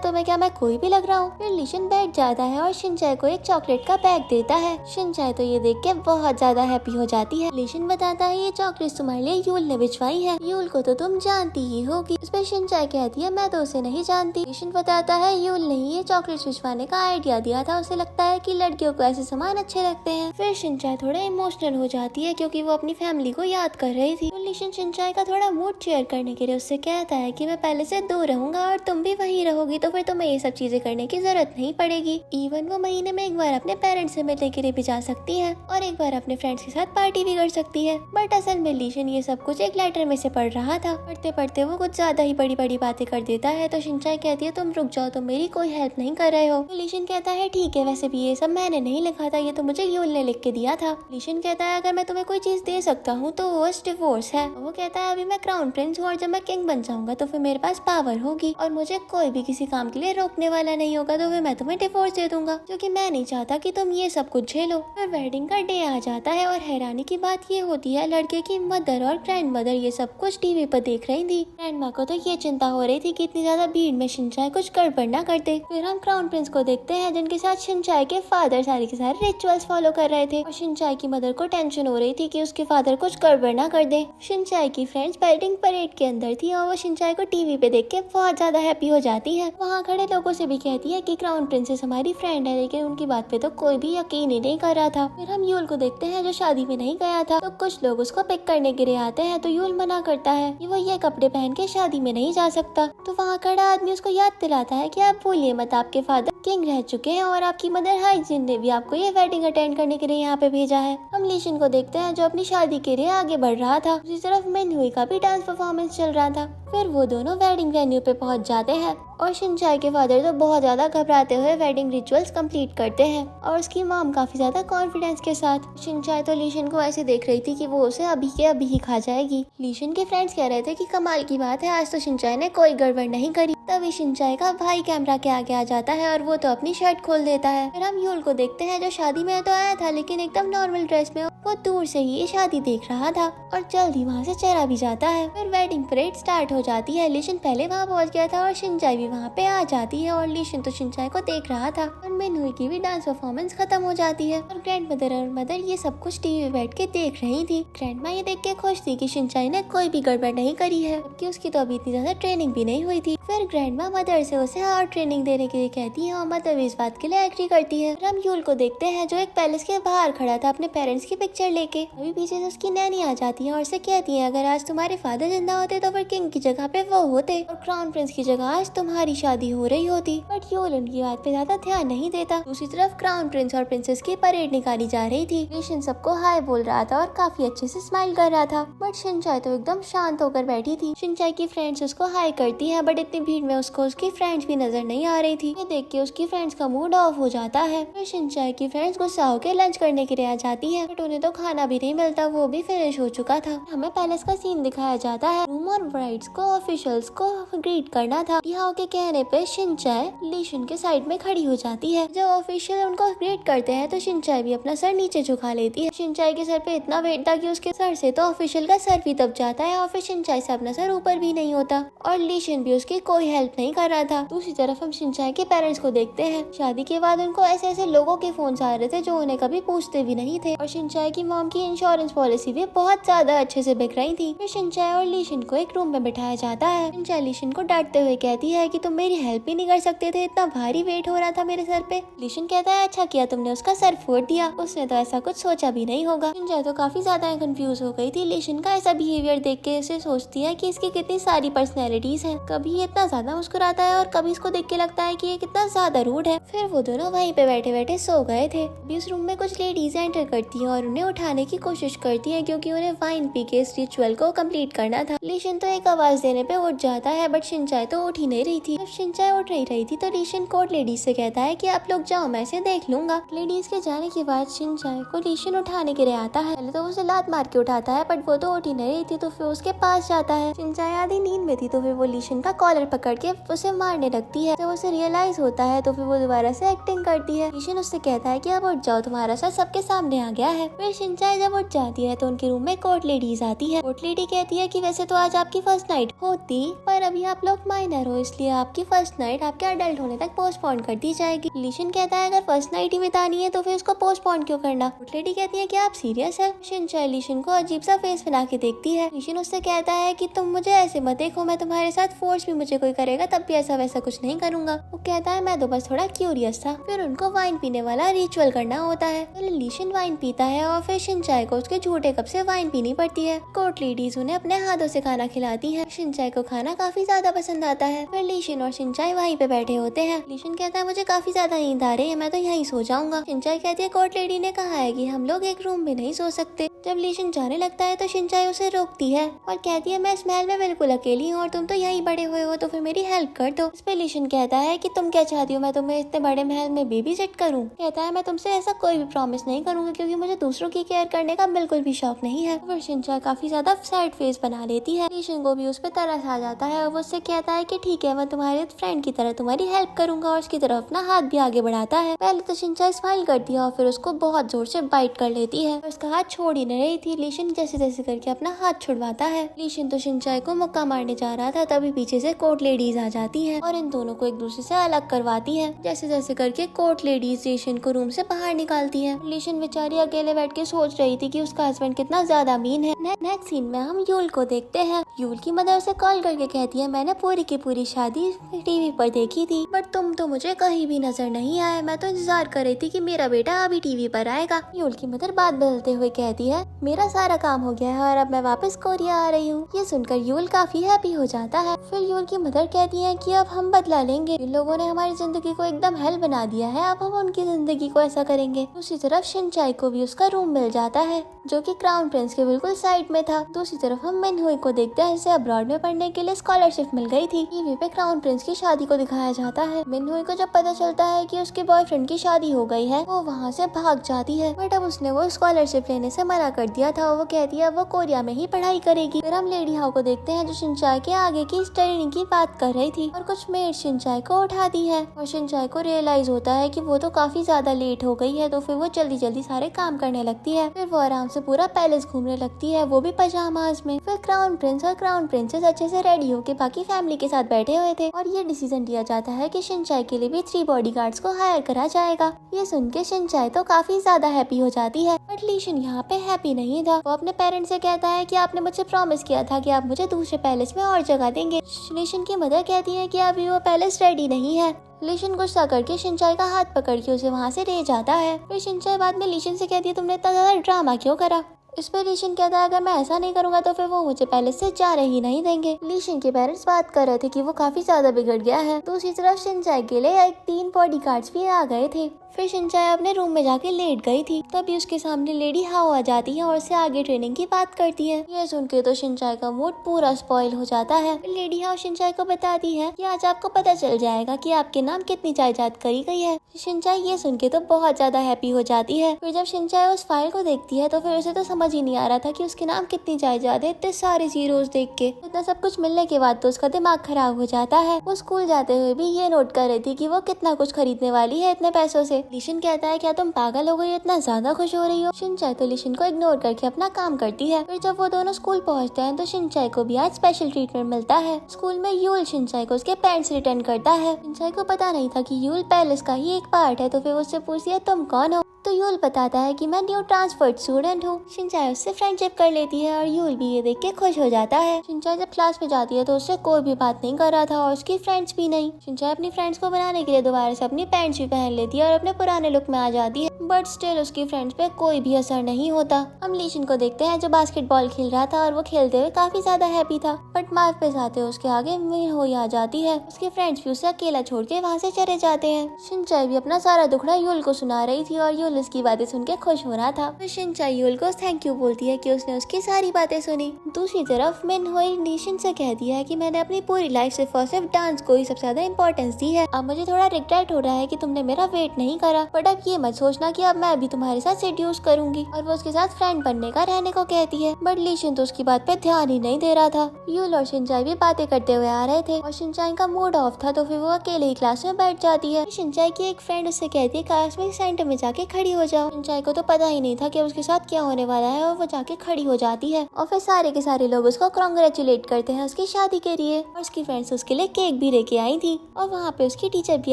तुम्हें क्या मैं कोई भी लग रहा हूँ। फिर लीशन बैठ जाता है और शिनचाई को एक चॉकलेट का बैग देता है। शिनचाई तो ये देख के बहुत ज्यादा हैप्पी हो जाती है। लीशन बताता है ये चॉकलेट तुम्हारे लिए यूल ने भिजवाई है, यूल को तो तुम जानती ही होगी। इस पर शिनचाई कहती है मैं तो उसे नहीं जानती। लीशन बताता है यूल ने ये चॉकलेट भिजवाने का आइडिया दिया था, उसे लगता है कि लड़कियों को ऐसे सामान अच्छे लगते हैं। फिर शिनचाई थोड़ा इमोशनल हो जाती है क्योंकि वो अपनी फैमिली को याद कर रही थी। तो लीशन शिनचाई का थोड़ा मूड चेयर करने के लिए उससे कहता है कि मैं पहले से दूर रहूंगा और तुम भी वहीं रहोगी, तो फिर तुम्हें ये सब चीजें करने की जरूरत नहीं पड़ेगी। इवन वो महीने में एक बार अपने पेरेंट्स से मिलने के लिए भी जा सकती है और एक बार अपने फ्रेंड्स के साथ पार्टी भी कर सकती है। बट असल में लीशन ये सब कुछ एक लेटर में से पढ़ रहा था। पढ़ते पढ़ते वो कुछ ज्यादा ही बड़ी बड़ी बातें कर देता है। तो शिनचाई कहती है तुम रुक जाओ, तुम मेरी कोई हेल्प नहीं कर रहे हो। तो लीशन कहता है ठीक है, वैसे भी ये सब मैंने नहीं लिखा था, ये तो मुझे यूल ने लिख के दिया था। लीशन कहता है अगर मैं तुम्हें कोई चीज दे सकता हूँ तो वो डिवोर्स है। वो कहता है अभी मैं क्राउन प्रिंस हूँ और जब मैं किंग बन जाऊंगा तो फिर मेरे पास पावर होगी और मुझे कोई भी किसी काम के लिए रोकने वाला नहीं होगा, तो फिर मैं तुम्हें डिवोर्स दे दूंगा, क्योंकि मैं नहीं चाहता कि तुम ये सब कुछ झेलो। फिर वेडिंग का डे आ जाता है और हैरानी की बात ये होती है लड़के की मदर और ग्रैंड मदर ये सब कुछ टीवी पर देख रही थी। ग्रैंड माँ को तो ये चिंता हो रही थी कि इतनी ज्यादा भीड़ में शिनचाई कुछ गड़बड़ ना कर दे। फिर हम क्राउन प्रिंस को देखते हैं जिनके साथ शिनचाई के फादर सारे के सारे रिचुअल्स फॉलो कर रहे थे और शिनचाई की मदर को टेंशन हो रही थी कि उसके फादर कुछ गड़बड़ ना कर दे। शिनचाई की फ्रेंड्स वेडिंग परेड के अंदर थी और वो शिनचाई को टीवी पे देख के बहुत ज्यादा हैप्पी हो जाती है। वहाँ खड़े लोगों से भी कहती है कि क्राउन प्रिंसेस हमारी फ्रेंड है, लेकिन उनकी बात पे तो कोई भी यकीन ही नहीं कर रहा था। फिर हम यूल को देखते हैं जो शादी में नहीं गया था, तो कुछ लोग उसको पिक करने के लिए आते हैं, तो यूल मना करता है कि वो ये कपड़े पहन के शादी में नहीं जा सकता। तो वहाँ खड़ा आदमी उसको याद दिलाता है कि आप भूलिए मत, आपके फादर किंग रह चुके हैं और आपकी मदर हाइजिन ने भी आपको ये वेडिंग अटेंड करने के लिए यहाँ पे भेजा है। हम लीशन को देखते हैं जो अपनी शादी के लिए आगे बढ़ रहा था। दूसरी तरफ मिनहुई का भी डांस परफॉर्मेंस चल रहा था। फिर वो दोनों वेडिंग वेन्यू पे पहुंच जाते हैं और शिनचाई के फादर तो बहुत ज्यादा घबराते हुए वेडिंग रिचुअल्स कंप्लीट करते हैं और उसकी मॉम काफी ज्यादा कॉन्फिडेंस के साथ। शिनचाई तो लीशन को ऐसे देख रही थी कि वो उसे अभी के अभी ही खा जाएगी। लीशन के फ्रेंड्स कह रहे थे कि कमाल की बात है, आज तो शिनचाई ने कोई गड़बड़ नहीं करी। तभी शिनचाई का भाई कैमरा के आगे आ जाता है और वो तो अपनी शर्ट खोल देता है। फिर हम यूल को देखते हैं जो शादी में तो आया था लेकिन एकदम नॉर्मल ड्रेस में, वो दूर से ही ये शादी देख रहा था और जल्द ही वहाँ से चला भी जाता है। फिर वेडिंग परेड स्टार्ट हो जाती है। लीशन पहले वहाँ पहुँच गया था और शिनचाई भी वहाँ पे आ जाती है और लीशन तो शिनचाई को देख रहा था और मिनहुई की भी डांस परफॉर्मेंस खत्म हो जाती है और ग्रैंड मदर और मदर ये सब कुछ टीवी में बैठ के देख रही थी। ग्रैंड माँ ये देख के खुश थी कि शिनचाई ने कोई भी गड़बड़ नहीं करी है, जबकि उसकी तो अभी इतनी ज्यादा ट्रेनिंग भी नहीं हुई थी। फिर ग्रैंड माँ मदर से उसे और ट्रेनिंग देने के लिए कहती है और मदर भी इस बात के लिए एग्री करती है। हम यूल को देखते हैं जो एक पैलेस के बाहर खड़ा था अपने पेरेंट्स की पिक्चर लेके। अभी पीछे से उसकी नैनी आ जाती है और उसे कहती है अगर आज तुम्हारे फादर जिंदा होते तो फिर किंग की जगह पे वो होते और क्राउन प्रिंस की जगह आज तुम्हारी शादी हो रही होती। बट यूल उनकी बात पे ज्यादा ध्यान नहीं देता। दूसरी तरफ क्राउन प्रिंस और प्रिंसेस की परेड निकाली जा रही थी। लीशन सबको हाय बोल रहा था और काफी अच्छे से स्माइल कर रहा था, बट शिनचाई तो एकदम शांत होकर बैठी थी। शिनचाई की फ्रेंड्स उसको हाय करती है बट इतनी भीड़ में उसको उसकी फ्रेंड्स भी नजर नहीं आ रही थी। ये देख के उसकी फ्रेंड्स का मूड ऑफ हो जाता है। फिर शिनचाई की फ्रेंड्स गुस्सा होकर लंच करने के लिए आ जाती है, बट उन्हें तो खाना भी नहीं मिलता, वो भी फिनिश हो चुका था। हमें पैलेस का सीन दिखाया जाता है। रूम और ब्राइड्स को ऑफिशियल्स को ग्रीट करना था। यहाँ के कहने पे शिनचाई लीशन के साइड में खड़ी हो जाती है। जब ऑफिशियल उनको ग्रीट करते हैं तो शिनचाई भी अपना सर नीचे झुका लेती है। शिनचाई के सर पे इतना वेट था कि उसके सर से तो ऑफिशियल का सर भी दब जाता है और फिर शिनचाई से अपना सर ऊपर भी नहीं होता और लीशन भी उसकी कोई हेल्प नहीं कर रहा था। दूसरी तरफ हम शिनचाई के पेरेंट्स को देखते हैं। शादी के बाद उनको ऐसे ऐसे लोगों के फोन आ रहे थे जो उन्हें कभी पूछते भी नहीं थे और शिनचाई की मॉम की इंश्योरेंस पॉलिसी भी बहुत ज्यादा अच्छे से बिक रही थी। फिर शिनचाई और लीशन को एक रूम में बिठाया जाता है। शिनचाई लीशन को डांटते हुए कहती है कि तुम मेरी हेल्प ही नहीं कर सकते थे, इतना भारी वेट हो रहा था मेरे सर पे। लीशन कहता है अच्छा किया तुमने उसका सर फोड़ दिया, उसने तो ऐसा कुछ सोचा भी नहीं होगा। शिनचाई तो काफी ज्यादा कंफ्यूज हो गई थी लीशन का ऐसा बिहेवियर देख के। इसे सोचती है कि इसकी कितनी सारी पर्सनैलिटीज हैं, कभी ये इतना ज्यादा मुस्कुराता है और कभी इसको देख के लगता है कि ये कितना ज्यादा रूड है। फिर वो दोनों वहीं पे बैठे बैठे सो गए थे। अभी उस रूम में कुछ लेडीज एंटर करती है और उन्हें उठाने की कोशिश करती है क्योंकि उन्हें वाइन पी के इस रिचुअल को कंप्लीट करना था। लीशन तो एक आवाज देने पे उठ जाता है बट शिनचाई तो उठ ही नहीं रही थी। जब शिनचाई उठ नहीं रही थी तो लीशन कोर्ट लेडीज से कहता है कि आप लोग जाओ, मैं इसे देख लूंगा। लेडीज के जाने के बाद शिनचाई को लीशन उठाने के लिए आता है। पहले तो उसे लात मार के उठाता है बट वो तो उठ ही नहीं रही थी तो फिर उसके पास जाता है। शिनचाई आधी नींद में थी तो फिर वो लीशन का कॉलर पकड़ के उसे मारने लगती है। जब उसे रियलाइज होता है तो फिर वो दोबारा से एक्टिंग करती है। लीशन उससे कहता है कि अब उठ जाओ, तुम्हारा सर सबके सामने आ गया है। फिर शिनचाई जब उठ जाती है तो उनके रूम में कोर्ट लेडीज आती है। कोर्ट लेडी कहती है कि वैसे तो आज आपकी फर्स्ट नाइट होती, पर अभी आप लोग माइनर हो इसलिए आपकी फर्स्ट नाइट आपके अडल्ट होने तक पोस्टपोन कर दी जाएगी। लीशन कहता है अगर फर्स्ट नाइट ही बितानी है तो फिर उसको पोस्टपोन क्यों करना। कोर्ट लेडी कहती है कि आप सीरियस है। शिनचाई लीशन को अजीब सा फेस बना के देखती है। लीशन उससे कहता है कि तुम मुझे ऐसे मत देखो, मैं तुम्हारे साथ फोर्स भी मुझे कोई करेगा तब भी ऐसा वैसा कुछ नहीं करूंगा। वो कहता है मैं तो बस थोड़ा क्यूरियस था। फिर उनको वाइन पीने वाला रिचुअल करना होता है। तो लीशन वाइन पीता है और फिर शिनचाई को उसके झूठे कप से वाइन पीनी पड़ती है। कोर्ट लेडीज उन्हें अपने हाथों से खाना खिलाती है। शिनचाई को खाना काफी ज्यादा पसंद आता है। फिर लीशन और शिनचाई वहीं पे बैठे होते हैं। लीशन कहता है मुझे काफी ज्यादा नींद आ रही है, मैं तो यहीं सो जाऊंगा। शिनचाई कहती है कोर्ट लेडी ने कहा है कि हम लोग एक रूम में नहीं सो सकते। जब लीशन जाने लगता है तो शिनचाई उसे रोकती है और कहती है मैं इस महल में बिल्कुल अकेली हूँ और तुम तो यहीं बड़े हुए हो तो फिर मेरी हेल्प कर दो। इस पे लीशन कहता है कि तुम क्या चाहती हो, मैं तुम्हें इतने बड़े महल में बेबी सिट करूँ। कहता है मैं तुमसे ऐसा कोई भी प्रॉमिस नहीं करूंगा क्योंकि मुझे दूसरों की केयर करने का बिल्कुल भी शौक नहीं है। फिर शिनचाई काफी ज्यादा सैड फेस बना लेती है। लीशन को भी उस पर तरस आ जाता है और वो उससे कहता है कि ठीक है मैं तुम्हारे फ्रेंड की तरह तुम्हारी हेल्प करूंगा और उसकी तरफ अपना हाथ भी आगे बढ़ाता है। पहले तो शिनचाई स्माइल करती है और फिर उसको बहुत जोर से बाइट कर लेती है। उसका हाथ छोड़ ही नहीं रही थी। लीशन जैसे जैसे करके अपना हाथ छुड़वाता है। लीशन तो शिनचाई को मुक्का मारने जा रहा था तभी पीछे से कोर्ट लेडीज आ जाती हैं और इन दोनों को एक दूसरे से अलग करवाती है। जैसे जैसे करके कोर्ट लेडीज लीशन को रूम से बाहर निकालती है। लीशन बेचारी अकेले बैठ के सोच रही थी कि उसका हस्बैंड कितना ज्यादा मीन है। नेक्स्ट सीन में हम यूल को देखते हैं। यूल की मदर से कॉल करके कहती है मैंने पूरी की पूरी शादी टीवी पर देखी थी बट तुम तो मुझे कहीं भी नजर नहीं आए। मैं तो इंतजार कर रही थी कि मेरा बेटा अभी टीवी पर आएगा। यूल की मदर बात बदलते हुए कहती है मेरा सारा काम हो गया है और अब मैं वापस कोरिया आ रही हूँ। ये सुनकर यूल काफी हैप्पी हो जाता है। फिर यूल की मदर कहती है कि अब हम बदला लेंगे, इन लोगों ने हमारी जिंदगी को एकदम हेल बना दिया है, अब हम उनकी जिंदगी को ऐसा करेंगे। दूसरी तरफ शिनचाई को भी उसका रूम मिल जाता है जो कि क्राउन प्रिंस के बिल्कुल साइड में था। दूसरी तरफ हम मिनहुई को देखते हैं, इसे अब्रॉड में पढ़ने के लिए स्कॉलरशिप मिल गई थी। टीवी पे क्राउन प्रिंस की शादी को दिखाया जाता है। मिनहुई को जब पता चलता है कि उसके बॉयफ्रेंड की शादी हो गई है वो वहाँ से भाग जाती है बट अब उसने वो स्कॉलरशिप लेने से मना कर दिया था और वो कहती है वो कोरिया में ही पढ़ाई करेगी। फिर हम लेडी हाउ को देखते हैं जो शिनचाई के आगे की स्टडी की बात कर रही थी और कुछ मेड शिनचाई को उठाती है और शिनचाई को रियलाइज होता है कि वो तो काफी ज्यादा लेट हो गई है तो फिर वो जल्दी जल्दी सारे काम करने लगती है। फिर वो आराम से पूरा पैलेस घूमने लगती है, वो भी पजामाज में। फिर क्राउन प्रिंस और क्राउन प्रिंसेस अच्छे से रेडी होके बाकी फैमिली के साथ बैठे हुए थे और ये डिसीजन लिया जाता है कि शिनचाई के लिए भी 3 बॉडीगार्ड्स को हायर करा जाएगा। ये सुन के शिनचाई तो काफी ज्यादा हैप्पी हो जाती है बट लीशन यहाँ पे हैप्पी नहीं था। वो अपने पेरेंट्स से कहता है कि आपने मुझे प्रॉमिस किया था कि आप मुझे दूसरे पैलेस में और जगह देंगे। लीशन की मदर कहती है कि अभी वो पैलेस रेडी नहीं है। लीशन गुस्सा करके शिनचाई का हाथ पकड़ के उसे वहाँ से ले जाता है। फिर शिनचाई बाद में लीशन से कहती है तुमने इतना ज्यादा ड्रामा क्यों करा। इस पर लीशन कहता है अगर मैं ऐसा नहीं करूंगा तो फिर वो मुझे पैलेस से जाने ही नहीं देंगे। लीशन के पेरेंट्स बात कर रहे थे कि वो काफी ज्यादा बिगड़ गया है। दूसरी तरफ शिनचाई के लिए 3 बॉडीगार्ड्स भी आ गए थे। फिर शिनचाई अपने रूम में जाके लेट गई थी तभी उसके सामने लेडी हाउ आ जाती है और उससे आगे ट्रेनिंग की बात करती है। ये सुन के तो शिनचाई का मूड पूरा स्पॉइल हो जाता है। लेडी हाउ शिनचाई को बताती है कि आज आपको पता चल जाएगा कि आपके नाम कितनी जायदाद करी गई है। शिनचाई ये सुन के तो बहुत ज्यादा हैप्पी हो जाती है। फिर जब शिनचाई उस फाइल को देखती है तो फिर उसे तो समझ ही नहीं आ रहा था कि उसके नाम कितनी जायदाद है इतने सारे जीरोस देख के। इतना सब कुछ मिलने के बाद तो उसका दिमाग खराब हो जाता है। वो स्कूल जाते हुए भी ये नोट कर रही थी कि वो कितना कुछ खरीदने वाली है इतने पैसों से। लीशन कहता है क्या तुम पागल हो गई, इतना ज्यादा खुश हो रही हो। शिनचाई तो लीशन को इग्नोर करके अपना काम करती है। फिर जब वो दोनों स्कूल पहुंचते हैं तो शिनचाई को भी आज स्पेशल ट्रीटमेंट मिलता है। स्कूल में यूल शिनचाई को उसके पेरेंट्स रिटर्न करता है। शिनचाई को पता नहीं था कि यूल पैलेस का ही एक पार्ट है तो फिर उससे पूछती है तुम कौन हो। तो यूल बताता है कि मैं न्यू ट्रांसफर्ड स्टूडेंट हूँ। शिनचाई उससे फ्रेंडशिप कर लेती है और यूल भी ये देख के खुश हो जाता है। शिनचाई जब क्लास में जाती है तो उससे कोई भी बात नहीं कर रहा था और उसकी फ्रेंड्स भी नहीं। शिनचाई अपनी फ्रेंड्स को बनाने के लिए दोबारा से अपनी पैंट्स भी पहन लेती है और अपने पुराने लुक में आ जाती है, बट स्टिल उसकी फ्रेंड्स पे कोई भी असर नहीं होता। हम लीशन को देखते हैं जो बास्केटबॉल खेल रहा था और वो खेलते हुए काफी ज्यादा हैप्पी था, बट मार्क पे जाते हुए उसके आगे मिनहोई आ जाती है। उसके फ्रेंड्स भी उसे अकेला छोड़ के वहाँ से चले जाते हैं। शिनचाई भी अपना सारा दुखड़ा यूल को सुना रही थी और यूल उसकी बातें सुन के खुश हो रहा था। फिर शिनचाई यूल को थैंक यू बोलती है कि उसने उसकी सारी बातें सुनी। दूसरी तरफ मिनहोई लीशन से कहती है कि मैंने अपनी पूरी लाइफ सिर्फ और सिर्फ डांस को ही सबसे ज्यादा इम्पोर्टेंस दी है। अब मुझे थोड़ा रिग्रेट हो रहा है कि तुमने मेरा वेट नहीं करा, बट अब ये मत सोचना कि अब मैं भी तुम्हारे साथ सेड्यूस करूंगी। और वो उसके साथ फ्रेंड बनने का रहने को कहती है, बट लीशन तो उसकी बात पे ध्यान ही नहीं दे रहा था। यूल और शिनचाई भी बातें करते हुए आ रहे थे और शिनचाई का मूड ऑफ था तो फिर वो अकेले ही क्लास में बैठ जाती है। शिनचाई की एक फ्रेंड उससे कहती है क्लास में सेंटर में जाके खड़ी हो जाओ। शिनचाई को तो पता ही नहीं था कि उसके साथ क्या होने वाला है और वो जाके खड़ी हो जाती है और फिर सारे के सारे लोग उसको कांग्रेचुलेट करते हैं उसकी शादी के लिए। और उसकी फ्रेंड्स उसके लिए केक भी लेके आई थी और वहाँ पे उसकी टीचर भी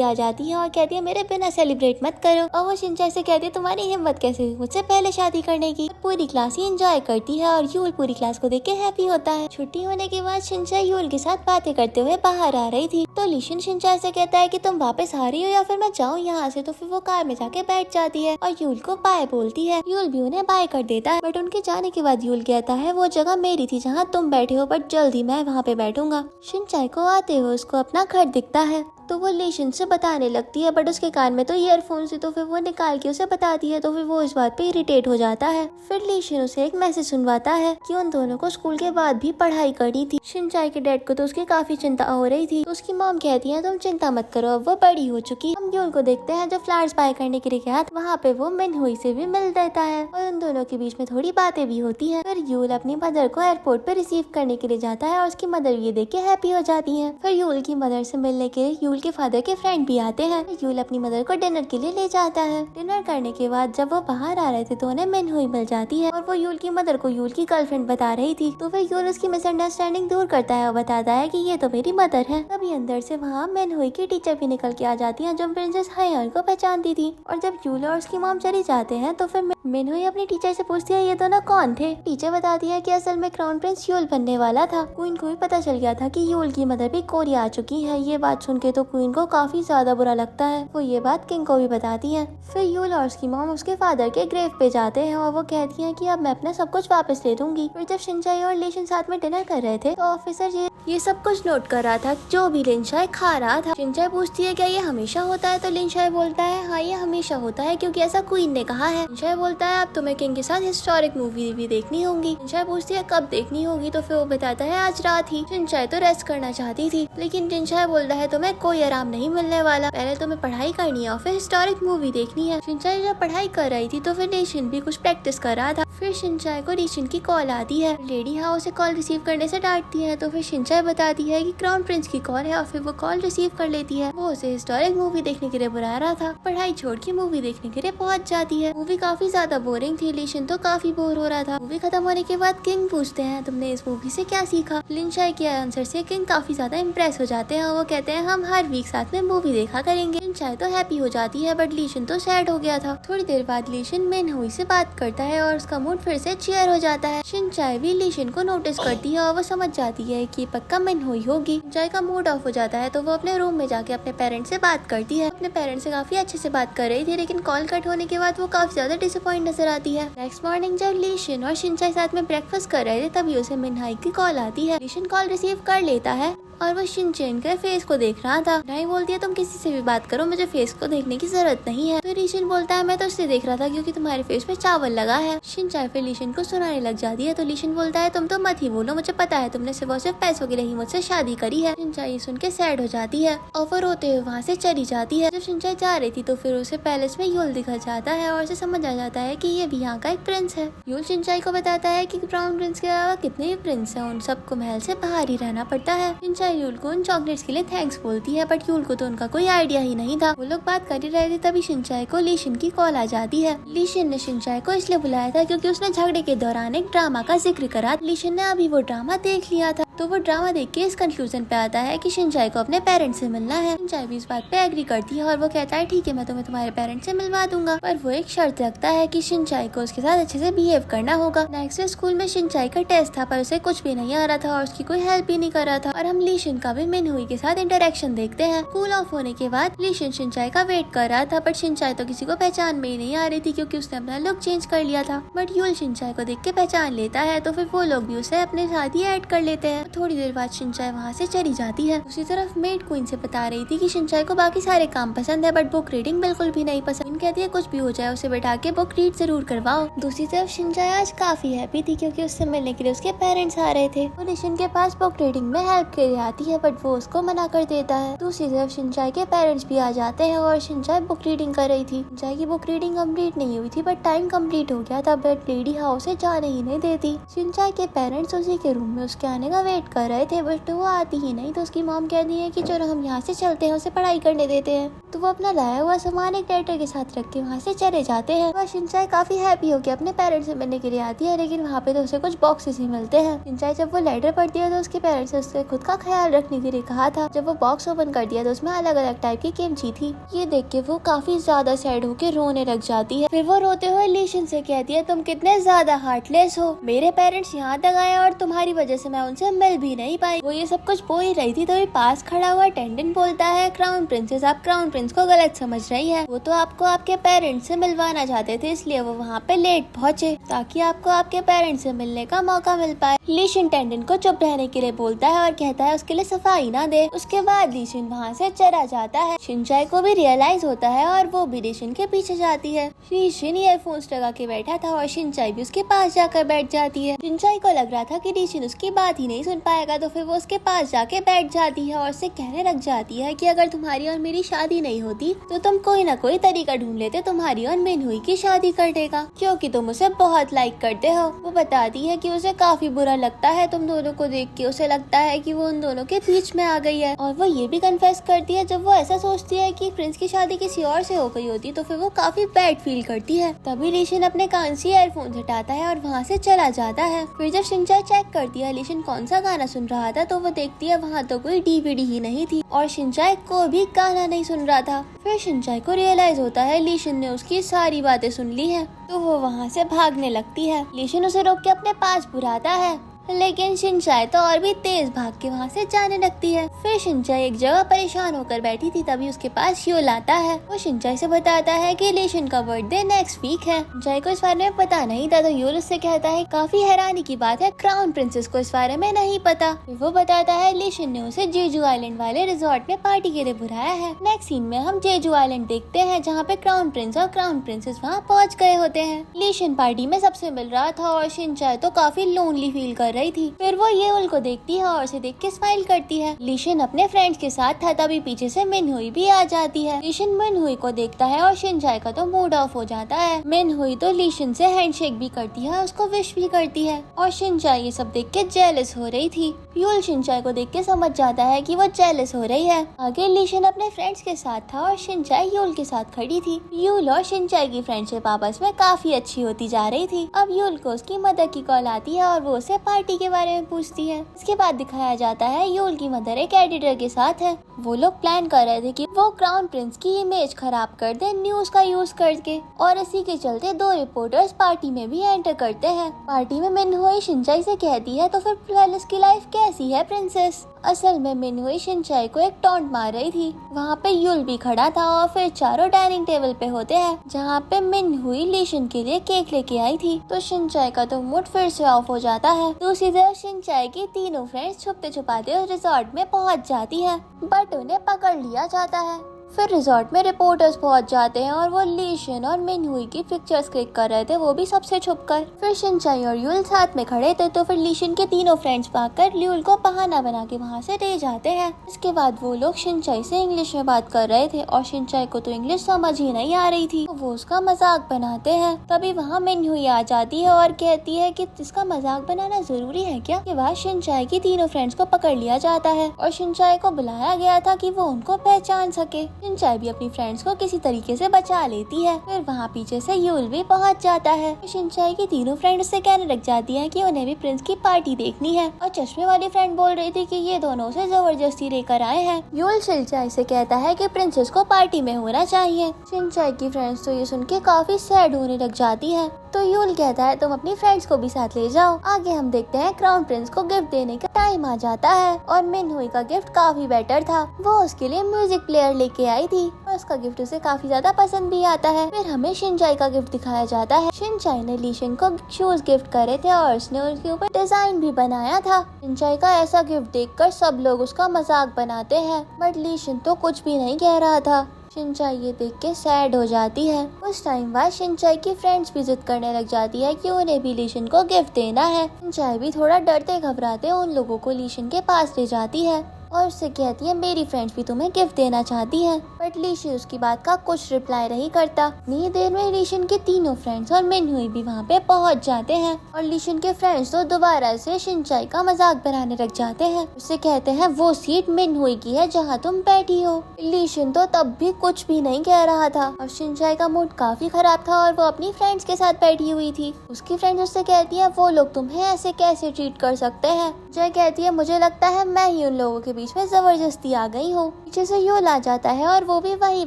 आ जाती है और कहती है मेरे बिना सेलिब्रेट मत करो। और वो शिनचाई से कहती है तुम्हारी हिम्मत कैसे हुई मुझसे पहले शादी करने की। पूरी क्लास ही एंजॉय करती है और यूल पूरी क्लास को देख के हैप्पी होता है। छुट्टी होने के बाद शिनचाई यूल के साथ बातें करते हुए बाहर आ रही थी तो लीशन शिनचाई से कहता है कि तुम वापस आ रही हो या फिर मैं जाऊँ यहाँ से। तो फिर वो कार में जाके बैठ जाती है और यूल को बाय बोलती है। यूल भी उन्हें बाय कर देता है, बट उनके जाने के बाद यूल कहता है वो जगह मेरी थी जहाँ तुम बैठे हो, बट जल्दी मैं वहाँ पे बैठूंगा। शिनचाई को आते हुए उसको अपना घर दिखता है तो वो लीशन से बताने लगती है, बट उसके कान में तो ईयरफोन्स थी तो फिर वो निकाल के उसे बताती है तो फिर वो इस बात पे इरिटेट हो जाता है। फिर लीशन उसे एक मैसेज सुनवाता है कि उन दोनों को स्कूल के बाद भी पढ़ाई करनी थी। शिनचाई के डैड को तो उसकी काफी चिंता हो रही थी तो उसकी मॉम कहती है तुम चिंता मत करो, अब वो बड़ी हो चुकी। हम यूल को देखते हैं जो फ्लावर्स बाय करने के लिए गया वहाँ पे वो मिनहोई से भी मिल देता है और उन दोनों के बीच में थोड़ी बातें भी होती है। फिर यूल अपनी मदर को एयरपोर्ट पे रिसीव करने के लिए जाता है और उसकी मदर ये देख के हैप्पी हो जाती है। फिर यूल की मदर से मिलने के लिए यूल के फादर के फ्रेंड भी आते हैं। यूल अपनी मदर को डिनर के लिए ले जाता है। डिनर करने के बाद जब वो बाहर आ रहे थे तो उन्हें मिनहोई मिल जाती है और वो यूल की मदर को यूल की गर्लफ्रेंड बता रही थी तो फिर यूल उसकी मिसअंडरस्टैंडिंग दूर करता है और बताता है कि ये तो मेरी मदर है। तभी अंदर से वहाँ मिनहोई की टीचर भी निकल के आ जाती है जो प्रिंसेस हायन को पहचानती थी। और जब यूल और उसकी मॉम चली जाते हैं तो फिर मिनहोई अपनी टीचर से पूछती है ये दोनों कौन थे। टीचर बताती है कि असल में क्राउन प्रिंस यूल बनने वाला था। क्वीन को भी पता चल गया था कि यूल की मदर भी कोरिया आ चुकी है। ये बात सुन के तो क्वीन को काफी ज्यादा बुरा लगता है। वो ये बात किंग को भी बताती है। फिर यूल और उसकी मॉम उसके फादर के ग्रेव पे जाते हैं और वो कहती है कि अब मैं अपना सब कुछ वापस ले दूंगी। फिर जब शिनचाई और लीशन साथ में डिनर कर रहे थे तो ऑफिसर ये सब कुछ नोट कर रहा था जो भी लिनशाई खा रहा था। शिनचाई पूछती है क्या ये हमेशा होता है तो लिनशाई बोलता है हाँ ये हमेशा होता है क्योंकि ऐसा क्वीन ने कहा है। लिनशाई बोलता है अब तुम्हें किंग के साथ हिस्टोरिक मूवी भी देखनी होगी। लिनशाई पूछती है कब देखनी होगी तो फिर वो बताता है आज रात ही। शिनचाई तो रेस्ट करना चाहती थी लेकिन लिनशाई बोलता है तुम्हें कोई आराम नहीं मिलने वाला, पहले तुम्हें पढ़ाई करनी है और फिर हिस्टोरिक मूवी देखनी है। शिनचाई जब पढ़ाई कर रही थी तो फिर लीशन भी कुछ प्रैक्टिस कर रहा था। फिर शिनचाई को लीशन की कॉल आती है। लेडी हाँ उसे कॉल रिसीव करने से डांटती है तो फिर शिनचाई बताती है कि क्राउन प्रिंस की कॉल है और फिर वो कॉल रिसीव कर लेती है। वो उसे हिस्टोरिक मूवी देखने के लिए बुला रहा था। पढ़ाई छोड़ के मूवी देखने के लिए पहुंच जाती है। मूवी काफी ज्यादा बोरिंग थी। लीशन तो काफी बोर हो रहा था। मूवी खत्म होने के बाद किंग पूछते हैं तुमने इस मूवी से क्या सीखा। लिनशाई के आंसर से किंग काफी ज्यादा इम्प्रेस हो जाते हैं और वो कहते हैं हम हर वीक साथ में मूवी देखा करेंगे। लिनशाई तो हैप्पी हो जाती है बट लीशन तो सैड हो गया था। थोड़ी देर बाद लीशन मिनहोई से बात करता है और उसका मूड फिर से चेयर हो जाता है। शिनचाई भी लीशन को नोटिस करती है और वो समझ जाती है कि पक्का मिनहोई होगी। शिनचाई का मूड ऑफ हो जाता है तो वो अपने रूम में जाके अपने पेरेंट्स से बात करती है। अपने पेरेंट्स से काफी अच्छे से बात कर रही थी लेकिन कॉल कट होने के बाद वो काफी ज्यादा डिसअपॉइंट नजर आती है। नेक्स्ट मॉर्निंग जब लीशन और शिनचाई साथ में ब्रेकफास्ट कर रहे थे तभी उसे मिनहाई की कॉल आती है। लीशन कॉल रिसीव कर लेता है और वो शिनचैन के फेस को देख रहा था। मिनहाई बोलती है तुम किसी से भी बात करो, मुझे फेस को देखने की जरूरत नहीं है। तो लीशन बोलता है मैं तो उससे देख रहा था क्योंकि तुम्हारे फेस पे चावल लगा है। शिनचाई फिर लीशन को सुनाने लग जाती है तो लीशन बोलता है तुम तो मत ही बोलो, मुझे पता है तुमने सिर्फ पैसों के लिए ही मुझसे शादी करी है। शिनचाई सुन के सैड हो जाती है और वो रोते हुए वहाँ से चली जाती है। जब शिनचाई जा रही थी तो फिर उसे पैलेस में यूल दिखा जाता है और उसे समझ आ जाता है कि ये भी यहाँ का एक प्रिंस है। यूल शिनचाई को बताता है कि क्राउन प्रिंस के अलावा कितने भी प्रिंस हैं, उन सबको महल से बाहर ही रहना पड़ता है। शिनचाई यूल को उन चॉकलेट्स के लिए थैंक्स बोलती है बट यूल को तो उनका कोई आइडिया ही नहीं था। वो लोग बात कर ही रहे थे तभी शिनचाई को लीशन की कॉल आ जाती है। लीशन ने शिनचाई को इसलिए बुलाया था क्योंकि उसने झगड़े के दौरान एक ड्रामा का जिक्र करा। लीशन ने अभी वो ड्रामा देख लिया था तो वो ड्रामा देख के इस कंक्लूजन पे आता है कि शिनचाई को अपने पेरेंट्स से मिलना है। शिनचाई भी इस बात पे एग्री करती है और वो कहता है ठीक है, मैं तुम्हें तुम्हारे पेरेंट्स से मिलवा दूंगा, पर वो एक शर्त रखता है कि शिनचाई को उसके साथ अच्छे से बिहेव करना होगा। नेक्स्ट स्कूल में शिनचाई का टेस्ट था, पर उसे कुछ भी नहीं आ रहा था और उसकी कोई हेल्प भी नहीं कर रहा था। और हम लीशन का भी मिनहुई के साथ इंटरेक्शन देखते हैं। स्कूल ऑफ होने के बाद लीशन शिनचाई का वेट कर रहा था, बट शिनचाई तो किसी को पहचान में ही नहीं आ रही थी क्योंकि उसने अपना लुक चेंज कर लिया था। बट यूल शिनचाई को देख के पहचान लेता है, तो फिर वो लोग भी उसे अपने साथ ही ऐड कर लेते हैं। थोड़ी देर बाद शिनचाई वहाँ से चली जाती है। दूसरी तरफ मेड क्वीन से बता रही थी कि शिनचाई को बाकी सारे काम पसंद है, बट बुक रीडिंग बिल्कुल भी नहीं पसंद। कहती है कुछ भी हो जाए उसे बैठा के बुक रीड जरूर करवाओ। दूसरी तरफ शिनचाई आज काफी हैप्पी थी क्योंकि उससे मिलने के लिए उसके पेरेंट्स आ रहे थे। वो लीशन के पास बुक रीडिंग में हेल्प के लिए आती है, बट वो उसको मना कर देता है। दूसरी तरफ शिनचाई के पेरेंट्स भी आ जाते हैं और शिनचाई बुक रीडिंग कर रही थी। शिनचाई की बुक रीडिंग कंप्लीट नहीं हुई थी, बट टाइम कंप्लीट हो गया था, बट लेडी हाउस से जाने ही नहीं देती। शिनचाई के पेरेंट्स उसी के रूम में उसके आने का वेट कर रहे थे, बट वो आती ही नहीं। तो उसकी मॉम कहती है कि चलो हम यहाँ से चलते हैं, उसे पढ़ाई करने देते हैं। तो वो अपना लाया हुआ सामान एक लेटर के साथ रख के वहाँ से चले जाते हैं। वह शिनचाई काफी हैप्पी होकर अपने पेरेंट्स से मिलने के लिए आती है, लेकिन वहाँ पे तो उसे कुछ बॉक्सेस ही मिलते हैं। शिनचाई जब वो लेटर पढ़ती है तो उसके पेरेंट्स ने उससे खुद का ख्याल रखने के लिए कहा था। जब वो बॉक्स ओपन कर दिया तो उसमें अलग अलग टाइप की किमची थी। ये देख के वो काफी ज्यादा सैड होकर रोने लग जाती है। फिर वो रोते हुए लीशन से कहती है तुम कितने ज्यादा हार्टलेस हो, मेरे पेरेंट्स यहाँ तक आए और तुम्हारी वजह से मैं उनसे मिल भी नहीं पाई। वो ये सब कुछ बोल ही रही थी तो पास खड़ा हुआ अटेंडेंट बोलता है क्राउन प्रिंसेस, आप क्राउन प्रिंस को गलत समझ रही है। वो तो आपको आपके पेरेंट्स से मिलवाना चाहते थे, इसलिए वो वहाँ पे लेट पहुँचे ताकि आपको आपके पेरेंट्स से मिलने का मौका मिल पाए। लीशन टेंडेंट को चुप रहने के लिए बोलता है और कहता है उसके लिए सफाई ना दे। उसके बाद लीशन वहाँ से चला जाता है। शिनचाई को भी रियलाइज होता है और वो भी लीशन के पीछे जाती है। लीशन ईयरफोन्स लगा के बैठा था और शिनचाई भी उसके पास जाकर बैठ जाती है। शिनचाई को लग रहा था कि लीशन उसकी बात ही नहीं सुन पाएगा, तो फिर वो उसके पास जाके बैठ जाती है और उससे कहने लग जाती है कि अगर तुम्हारी और मेरी शादी नहीं होती तो तुम कोई ना कोई तरीका ढूंढ लेते तुम्हारी और मिनहुई की शादी कर देगा, क्योंकि तुम उसे बहुत लाइक करते हो। वो बताती है कि उसे काफी बुरा लगता है तुम दोनों को देख के, उसे लगता है कि वो उन दोनों के बीच में आ गई है। और वो ये भी कन्फेस करती है जब वो ऐसा सोचती है कि प्रिंस की शादी किसी और से हो गई होती तो फिर वो काफी बैड फील करती है। तभी लीशन अपने कान से ईयरफोन हटाता है और वहाँ से चला जाता है। फिर जब शिनचाई चेक करती है लीशन कौन सा गाना सुन रहा था, तो वो देखती है वहाँ तो कोई डीवीडी ही नहीं थी और शिनचाई को भी गाना नहीं सुन रहा था। फिर शिनचाई को रियलाइज होता है लीशन ने उसकी सारी बातें सुन ली है, तो वो वहाँ से भागने लगती है। लीशन उसे रोक के अपने पास बुलाता है, लेकिन शिनचाई तो और भी तेज भाग के वहाँ से जाने लगती है। फिर शिनचाई एक जगह परेशान होकर बैठी थी, तभी उसके पास यूल आता है। वो शिनचाई से बताता है कि लीशन का बर्थडे नेक्स्ट वीक है। शिनचाई को इस बारे में पता नहीं था, तो यूल उससे कहता है काफी हैरानी की बात है, क्राउन प्रिंसेस को इस बारे में नहीं पता। फिर वो बताता है लीशन ने उसे जेजू आइलैंड वाले रिजॉर्ट में पार्टी के लिए बुलाया है। नेक्स्ट सीन में हम जेजू आइलैंड देखते हैं, जहाँ पे क्राउन प्रिंस और क्राउन प्रिंसेस वहाँ पहुँच गए होते हैं। लीशन पार्टी में सबसे मिल रहा था और शिनचाई तो काफी लोनली फील कर रही थी। फिर वो यूल को देखती है और उसे देख के स्माइल करती है। लीशन अपने फ्रेंड्स के साथ था, तभी पीछे से मिनहुई भी आ जाती है। लीशन मिनहुई को देखता है और शिनचाई का तो मूड ऑफ हो जाता है। मिनहुई तो लीशन से हैंडशेक भी करती है, उसको विश भी करती है और शिनचाई ये सब देख के जेलस हो रही थी। यूल शिनचाई को देख के समझ जाता है कि वो जेलस हो रही है। आगे लीशन अपने फ्रेंड्स के साथ था और शिनचाई यूल के साथ खड़ी थी। यूल और शिनचाई की फ्रेंडशिप आपस में काफी अच्छी होती जा रही थी। अब यूल को उसकी मदर की कॉल आती है और वो उसे पार्टी के बारे में पूछती है। इसके बाद दिखाया जाता है यूल की मदर एक एडिटर के साथ है। वो लोग प्लान कर रहे थे कि वो क्राउन प्रिंस की इमेज खराब कर दे न्यूज का यूज करके, और इसी के चलते दो रिपोर्टर्स पार्टी में भी एंटर करते हैं। पार्टी में मिनहुई शिनचाई से कहती है तो फिर पैलेस की लाइफ कैसी है प्रिंसेस। असल में मिनहुई शिनचाई को एक टॉन्ट मार रही थी। वहाँ पे यूल भी खड़ा था और फिर चारों डाइनिंग टेबल पे होते हैं, जहाँ पे मिनहुई लीशन के लिए केक लेके आई थी। तो शिनचाई का तो मूड फिर से ऑफ हो जाता है। दूसरी तरफ शिनचाई की तीनों फ्रेंड्स छुपते छुपाते उस रिजॉर्ट में पहुँच जाती है, बट उन्हें पकड़ लिया जाता है। फिर रिजॉर्ट में रिपोर्टर्स पहुंच जाते हैं और वो लीशन और मिनहुई की पिक्चर्स क्लिक कर रहे थे, वो भी सबसे छुपकर। फिर शिनचाई और यूल साथ में खड़े थे, तो फिर लीशन के तीनों फ्रेंड्स भागकर यूल को बहाना बना के वहाँ से ले जाते हैं। इसके बाद वो लोग शिनचाई से इंग्लिश में बात कर रहे थे और शिनचाई को तो इंग्लिश समझ ही नहीं आ रही थी, तो वो उसका मजाक बनाते हैं। तभी वहाँ मिनहुई आ जाती है और कहती है कि इसका मजाक बनाना जरूरी है क्या। के बाद शिनचाई की तीनों फ्रेंड्स को पकड़ लिया जाता है और शिनचाई को बुलाया गया था कि वो उनको पहचान सके। शिनचाई भी अपनी फ्रेंड्स को किसी तरीके से बचा लेती है। फिर वहाँ पीछे से यूल भी पहुँच जाता है। शिनचाई की तीनों फ्रेंड से कहने लग जाती है कि उन्हें भी प्रिंस की पार्टी देखनी है और चश्मे वाली फ्रेंड बोल रही थी कि ये दोनों उसे जबरदस्ती लेकर आए हैं। यूल शिनचाई से कहता है कि प्रिंसेस को पार्टी में होना चाहिए। शिनचाई की फ्रेंड्स तो ये सुन के काफी सैड होने लग जाती है। तो यूल कहता है तुम अपनी फ्रेंड्स को भी साथ ले जाओ। आगे हम देखते हैं क्राउन प्रिंस को गिफ्ट देने का टाइम आ जाता है और मिनहुई का गिफ्ट काफी बेटर था। वो उसके लिए म्यूजिक प्लेयर लेके आई थी और उसका गिफ्ट उसे काफी ज्यादा पसंद भी आता है। फिर हमें शिनचाई का गिफ्ट दिखाया जाता है। शिनचाई ने लीशन को शूज गिफ्ट करे थे और उसने उनके ऊपर डिजाइन भी बनाया था। शिनचाई का ऐसा गिफ्ट देखकर सब लोग उसका मजाक बनाते हैं, बट लीशन तो कुछ भी नहीं कह रहा था। शिनचाई ये देख के सैड हो जाती है। उस टाइम बाद शिनचाई की फ्रेंड्स भी जिद करने लग जाती है कि उन्हें भी लीशन को गिफ्ट देना है। शिनचाई भी थोड़ा डरते घबराते उन लोगों को लीशन के पास ले जाती है और उससे कहती है मेरी फ्रेंड्स भी तुम्हें गिफ्ट देना चाहती हैं, बट लीशन उसकी बात का कुछ रिप्लाई नहीं करता। इतनी देर में लीशन के तीनों फ्रेंड्स और मिनहुई भी वहाँ पे पहुँच जाते हैं और लीशन के फ्रेंड्स तो दोबारा से शिनचाई का मजाक बनाने लग जाते हैं। उससे कहते हैं वो सीट मिनहुई की है जहाँ तुम बैठी हो। लीशन तो तब भी कुछ भी नहीं कह रहा था और शिनचाई का मूड काफी खराब था और वो अपनी फ्रेंड्स के साथ बैठी हुई थी। उसकी फ्रेंड्स उससे कहती है वो लोग तुम्हें ऐसे कैसे ट्रीट कर सकते हैं। जय कहती है मुझे लगता है मैं ही उन लोगों के बीच में जबरदस्ती आ गई हूँ। पीछे से यूल आ जाता है और वो भी वहीं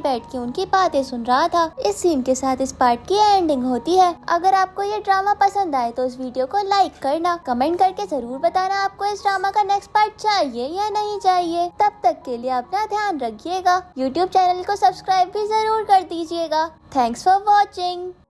बैठ के उनकी बातें सुन रहा था। इस सीन के साथ इस पार्ट की एंडिंग होती है। अगर आपको ये ड्रामा पसंद आए तो इस वीडियो को लाइक करना, कमेंट करके जरूर बताना आपको इस ड्रामा का नेक्स्ट पार्ट चाहिए या नहीं चाहिए। तब तक के लिए अपना ध्यान रखिएगा। यूट्यूब चैनल को सब्सक्राइब भी जरूर कर दीजिएगा। Thanks for watching.